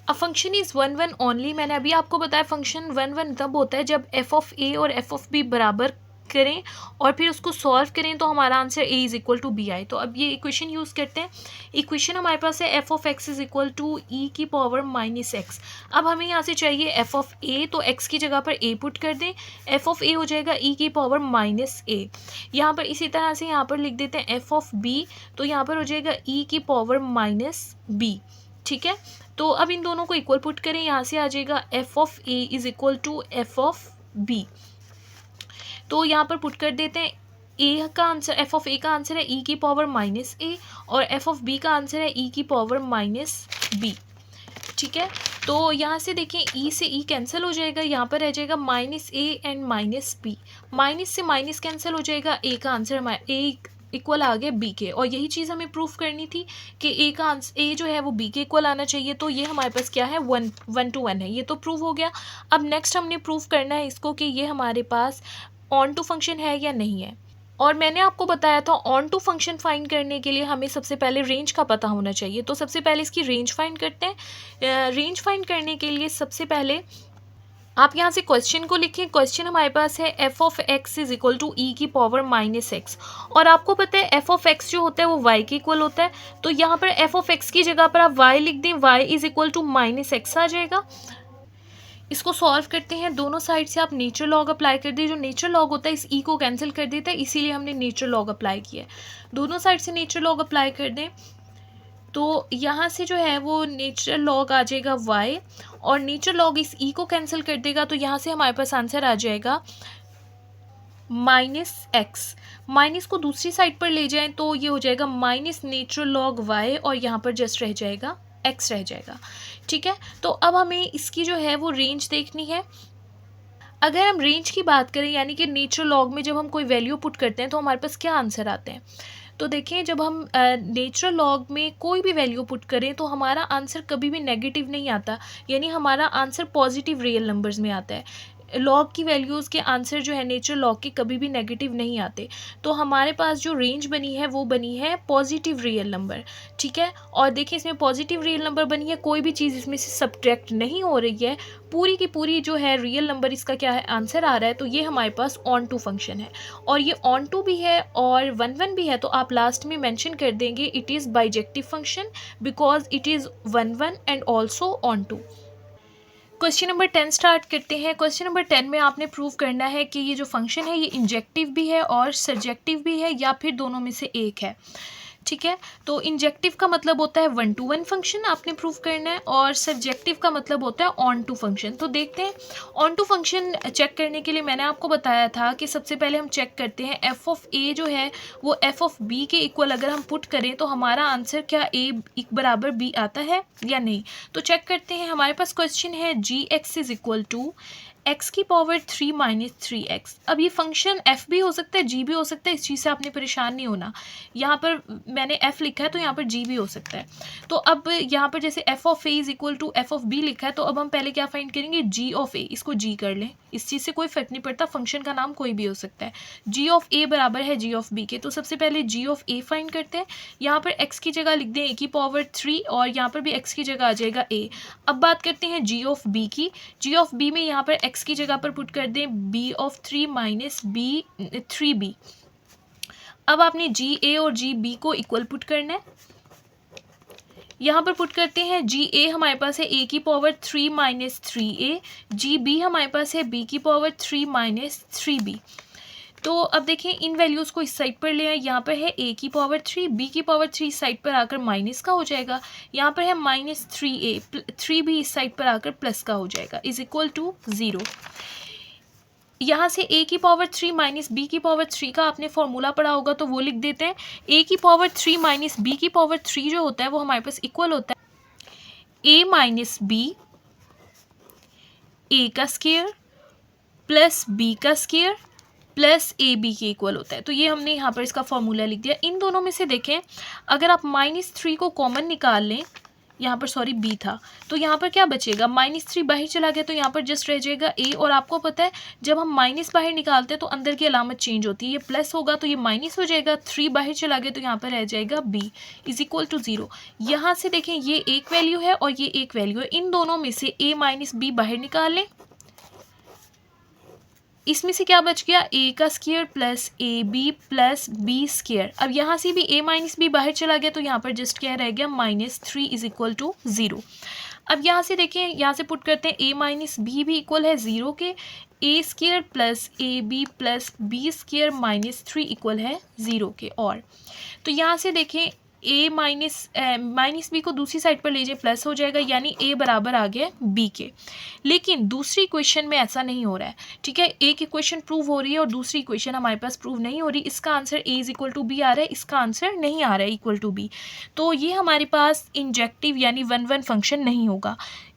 अ फंक्शन इज़ 1-1 ओनली। मैंने अभी आपको बताया फंक्शन 1-1 तब होता है जब एफ ऑफ ए और एफ ऑफ बी बराबर करें और फिर उसको सॉल्व करें तो हमारा answer a is equal to B आए। तो अब ये इक्वेशन यूज़ करते हैं। इक्वेशन हमारे पास है F of X is equal to E की पावर माइनस एक्स। अब हमें यहाँ से चाहिए एफ ऑफ ए, तो x की जगह पर a पुट कर दें, एफ ऑफ ए हो जाएगा e की पावर माइनस a। यहाँ पर इसी तरह से यहाँ पर लिख देते हैं एफ ऑफ बी, तो यहाँ पर हो जाएगा e की पावर माइनस b। ठीक है, तो अब इन दोनों को इक्वल पुट करें, यहाँ से आ जाएगा F of A is equal to F of B. तो यहाँ पर पुट कर देते हैं ए का आंसर, एफ ऑफ ए का आंसर है e की पावर माइनस ए और एफ ऑफ बी का आंसर है e की पावर माइनस बी। ठीक है, तो यहाँ से देखें e से e कैंसिल हो जाएगा, यहाँ पर रह जाएगा minus A and minus B, minus से माइनस कैंसिल हो जाएगा, a का आंसर ए इक्वल आ गया b के। और यही चीज़ हमें प्रूफ करनी थी कि a का आंसर a जो है वो b के इक्वल आना चाहिए। तो ये हमारे पास क्या है 1-1 है, ये तो प्रूव हो गया। अब नेक्स्ट हमने प्रूफ करना है इसको कि ये हमारे पास ऑन टू फंक्शन है या नहीं है। और मैंने आपको बताया था ऑन टू फंक्शन फाइंड करने के लिए हमें सबसे पहले रेंज का पता होना चाहिए। तो सबसे पहले इसकी रेंज फाइंड करते हैं। रेंज फाइंड करने के लिए सबसे पहले आप यहाँ से क्वेश्चन को लिखें। क्वेश्चन हमारे पास है F of X is equal to E की पावर माइनस एक्स, और आपको पता है एफ ऑफ एक्स जो होता है वो वाई के इक्वल होता है। तो यहाँ पर एफ ऑफ एक्स की जगह पर आप वाई लिख दें, Y is equal to minus X आ जाएगा। इसको सॉल्व करते हैं, दोनों साइड से आप नेचर लॉग अप्लाई कर दें। जो नेचर लॉग होता है इस ई को कैंसिल कर देता है, इसीलिए हमने नेचर लॉग अप्लाई किया है। दोनों साइड से नेचर लॉग अप्लाई कर दें तो यहाँ से जो है वो नेचर लॉग आ जाएगा y और नेचर लॉग इस e को कैंसिल कर देगा। तो यहाँ से हमारे पास आंसर आ जाएगा माइनस एक्स। माइनस को दूसरी साइड पर ले जाएं तो ये हो जाएगा माइनस नेचर लॉग y और यहाँ पर जस्ट रह जाएगा x रह जाएगा। ठीक है, तो अब हमें इसकी जो है वो रेंज देखनी है। अगर हम रेंज की बात करें यानी कि नेचर लॉग में जब हम कोई वैल्यू पुट करते हैं तो हमारे पास क्या आंसर आते हैं। तो देखिए जब हम नेचुरल लॉग में कोई भी वैल्यू पुट करें तो हमारा आंसर कभी भी नेगेटिव नहीं आता, यानी हमारा आंसर पॉजिटिव रियल नंबर्स में आता है। लॉग की वैल्यूज़ के आंसर जो है नेचुरल लॉग के कभी भी नेगेटिव नहीं आते। तो हमारे पास जो रेंज बनी है वो बनी है पॉजिटिव रियल नंबर। ठीक है, और देखिए इसमें पॉजिटिव रियल नंबर बनी है, कोई भी चीज़ इसमें से सब्ट्रैक्ट नहीं हो रही है, पूरी की पूरी जो है रियल नंबर इसका क्या है आंसर आ रहा है। तो ये हमारे पास ऑन टू फंक्शन है और ये ऑन टू भी है और 1-1 भी है। तो आप लास्ट में मेंशन कर देंगे it is bijective function because it is 1-1 and also onto. Question number 10 start करते हैं। क्वेश्चन नंबर 10 में आपने प्रूव करना है कि ये जो फंक्शन है ये इंजेक्टिव भी है और सर्जेक्टिव भी है या फिर दोनों में से एक है। ठीक है, तो इंजेक्टिव का मतलब होता है 1 to 1 फंक्शन आपने प्रूव करना है और सब्जेक्टिव का मतलब होता है ऑन टू फंक्शन। तो देखते हैं ऑन टू फंक्शन चेक करने के लिए मैंने आपको बताया था कि सबसे पहले हम चेक करते हैं एफ ऑफ ए जो है वो एफ ऑफ बी के इक्वल अगर हम पुट करें तो हमारा आंसर क्या ए बराबर बी आता है या नहीं। तो चेक करते हैं, हमारे पास क्वेश्चन है G X is equal to X की पावर 3 माइनस 3x। अब ये फंक्शन f भी हो सकता है g भी हो सकता है, इस चीज़ से आपने परेशान नहीं होना। यहाँ पर मैंने f लिखा है तो यहाँ पर g भी हो सकता है। तो अब यहाँ पर जैसे f of a is equal to f of b लिखा है तो अब हम पहले क्या फाइंड करेंगे, g ऑफ a, इसको g कर लें, इस चीज़ से कोई फर्क नहीं पड़ता, फंक्शन का नाम कोई भी हो सकता है। g ऑफ a बराबर है g ऑफ b के, तो सबसे पहले g ऑफ a फाइंड करते हैं। यहाँ पर x की जगह लिख दें a की पावर 3 और यहाँ पर भी x की जगह आ जाएगा a। अब बात करते हैं g ऑफ b की। g ऑफ b में यहाँ पर x की जगह पर पुट कर दें b of 3 minus b 3b। अब आपने जी ए और जी बी को इक्वल पुट करना है। यहाँ पर पुट करते हैं जी ए हमारे पास है a की power 3 minus 3a, G B हमारे पास है b की पावर 3 माइनस 3b। तो अब देखें इन वैल्यूज़ को इस साइड पर ले आए, यहाँ पर है a की पावर 3, b की पावर 3 साइड पर आकर माइनस का हो जाएगा, यहाँ पर है माइनस 3a, 3b इस साइड पर आकर प्लस का हो जाएगा, इज इक्वल टू 0। यहाँ से a की पावर 3 माइनस बी की पावर 3 का आपने फॉर्मूला पढ़ा होगा तो वो लिख देते हैं। a की पावर 3 माइनस बी की पावर 3 जो होता है वो हमारे पास इक्वल होता है a माइनस बी, a का स्क्वायर प्लस b का स्क्वायर प्लस ए बी के इक्वल होता है। तो ये हमने यहाँ पर इसका फॉर्मूला लिख दिया। इन दोनों में से देखें अगर आप -3 को कॉमन निकाल लें, यहाँ पर सॉरी b था, तो यहाँ पर क्या बचेगा, -3 बाहर चला गया तो यहाँ पर जस्ट रह जाएगा a। और आपको पता है जब हम माइनस बाहर निकालते हैं तो अंदर की अलामत चेंज होती है, ये प्लस होगा तो ये माइनस हो जाएगा, 3 बाहर चला गया तो यहाँ पर रह जाएगा b इज इक्वल टू 0। यहाँ से देखें ये एक वैल्यू है और ये एक वैल्यू है, इन दोनों में से a माइनस b बाहर निकाल लें, इसमें से क्या बच गया, a का square plus A B plus B square. अब यहाँ से भी a माइनस बी बाहर चला गया तो यहाँ पर जस्ट क्या रह गया, -3 इज इक्वल टू 0। अब यहाँ से देखें, यहाँ से पुट करते हैं a माइनस बी भी इक्वल है 0 के, a square plus A B plus B square -3 equal है 0 के। और तो यहाँ से देखें a माइनस बी को दूसरी साइड पर ले जाए प्लस हो जाएगा, यानी a बराबर आ गया b के। लेकिन दूसरी इक्वेशन में ऐसा नहीं हो रहा है, ठीक है, एक इक्वेशन प्रूव हो रही है और दूसरी इक्वेशन हमारे पास प्रूव नहीं हो रही। इसका answer a is equal to B आ रहा है, इसका आंसर नहीं आ रहा है इक्वल टू b। तो ये हमारे पास इंजेक्टिव यानी 1-1 फंक्शन नहीं होगा।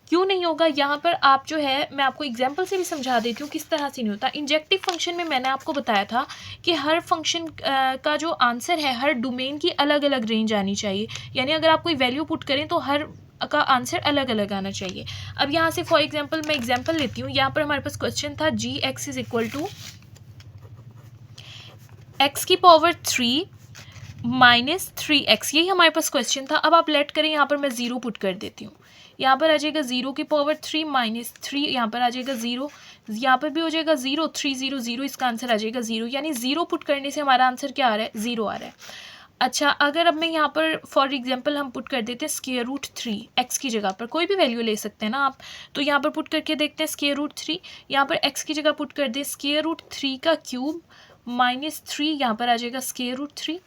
क्यों नहीं होगा, यहाँ पर आप जो है मैं आपको एग्जांपल से भी समझा देती हूँ किस तरह से नहीं होता। इंजेक्टिव फंक्शन में मैंने आपको बताया था कि हर फंक्शन का जो आंसर है हर डोमेन की अलग अलग रेंज आनी चाहिए, यानी अगर आप कोई वैल्यू पुट करें तो हर का आंसर अलग अलग आना चाहिए। अब यहाँ से फॉर एग्जांपल मैं एग्जांपल लेती हूँ, यहाँ पर हमारे पास क्वेश्चन था G X is equal to X की पावर 3 माइनस 3x, यही हमारे पास क्वेश्चन था। अब आप लेट करें, यहाँ पर मैं 0 पुट कर देती हूँ, यहाँ पर आ जाएगा 0 की पावर 3 माइनस 3, यहाँ पर आ जाएगा 0, यहाँ पर भी हो जाएगा 0, 3 0 0, इसका आंसर आ जाएगा 0, यानी 0 पुट करने से हमारा आंसर क्या आ रहा है, 0 आ रहा है। अच्छा, अगर अब मैं यहाँ पर फॉर एग्जांपल हम पुट कर देते हैं स्क्वायर रूट 3, एक्स की जगह पर कोई भी वैल्यू ले सकते हैं ना आप, तो यहाँ पर पुट करके देखते हैं स्क्वायर रूट 3, यहाँ पर एक्स की जगह पुट कर दें स्क्वायर रूट 3 का क्यूब -3, यहाँ पर आ जाएगा स्क्वायर रूट 3।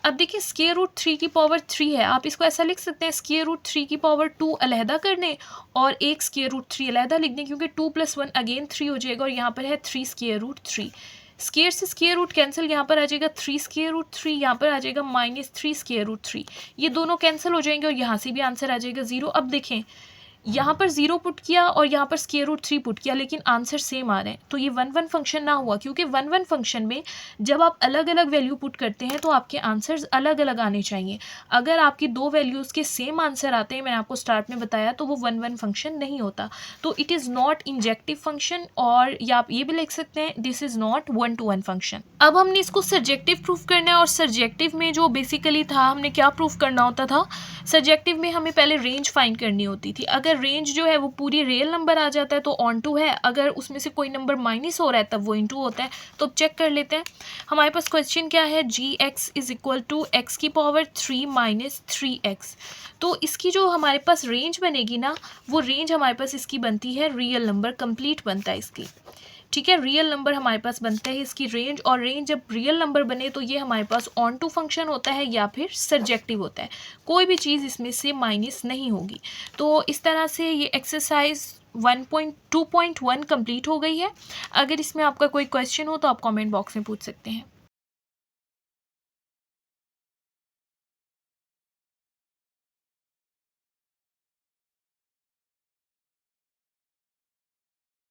अब देखिए स्क्वायर रूट 3 की पावर 3 है, आप इसको ऐसा लिख सकते हैं स्क्वायर रूट 3 की पावर 2 अलहदा कर दें और एक स्क्वायर रूट 3 अलहदा लिख दें, क्योंकि 2 + 1 अगेन 3 हो जाएगा और यहाँ पर है 3 स्क्वायर रूट 3। स्क्वायर से स्क्वायर रूट कैंसिल, यहाँ पर आ जाएगा 3 स्क्वायर रूट 3, यहाँ पर आ जाएगा -3 स्क्वायर रूट 3, ये दोनों कैंसिल हो जाएंगे और यहाँ से भी आंसर आ जाएगा 0। अब देखें यहाँ पर 0 पुट किया और यहाँ पर स्क्वायर रूट 3 पुट किया, लेकिन आंसर सेम आ रहे हैं, तो ये 1-1 फंक्शन ना हुआ, क्योंकि 1-1 फंक्शन में जब आप अलग अलग वैल्यू पुट करते हैं तो आपके आंसर्स अलग अलग आने चाहिए। अगर आपकी दो वैल्यूज़ के सेम आंसर आते हैं, मैंने आपको स्टार्ट में बताया, तो वो 1-1 फंक्शन नहीं होता, तो it is not injective function. और या आप ये भी लिख सकते हैं this is not 1-to-1 function. अब हमने इसको सब्जेक्टिव प्रूफ करना है, और सब्जेक्टिव में जो बेसिकली था हमने क्या प्रूफ करना होता था, सब्जेक्टिव में हमें पहले रेंज फाइंड करनी होती थी। अगर अगर रेंज जो है वो पूरी रियल नंबर आ जाता है तो ऑन टू है, अगर उसमें से कोई नंबर माइनस हो रहा है तब वो इनटू होता है। तो अब चेक कर लेते हैं हमारे पास क्वेश्चन क्या है, gx is equal to X की पावर 3 माइनस 3x। तो इसकी जो हमारे पास रेंज बनेगी ना, वो रेंज हमारे पास इसकी बनती है रियल नंबर, कंप्लीट बनता है इसकी, ठीक है। रियल नंबर हमारे पास बनता है इसकी रेंज, और रेंज जब रियल नंबर बने तो ये हमारे पास ऑन टू फंक्शन होता है या फिर सर्जेक्टिव होता है, कोई भी चीज़ इसमें से माइनस नहीं होगी। तो इस तरह से ये एक्सरसाइज 1.2.1 कंप्लीट हो गई है। अगर इसमें आपका कोई क्वेश्चन हो तो आप कमेंट बॉक्स में पूछ सकते हैं।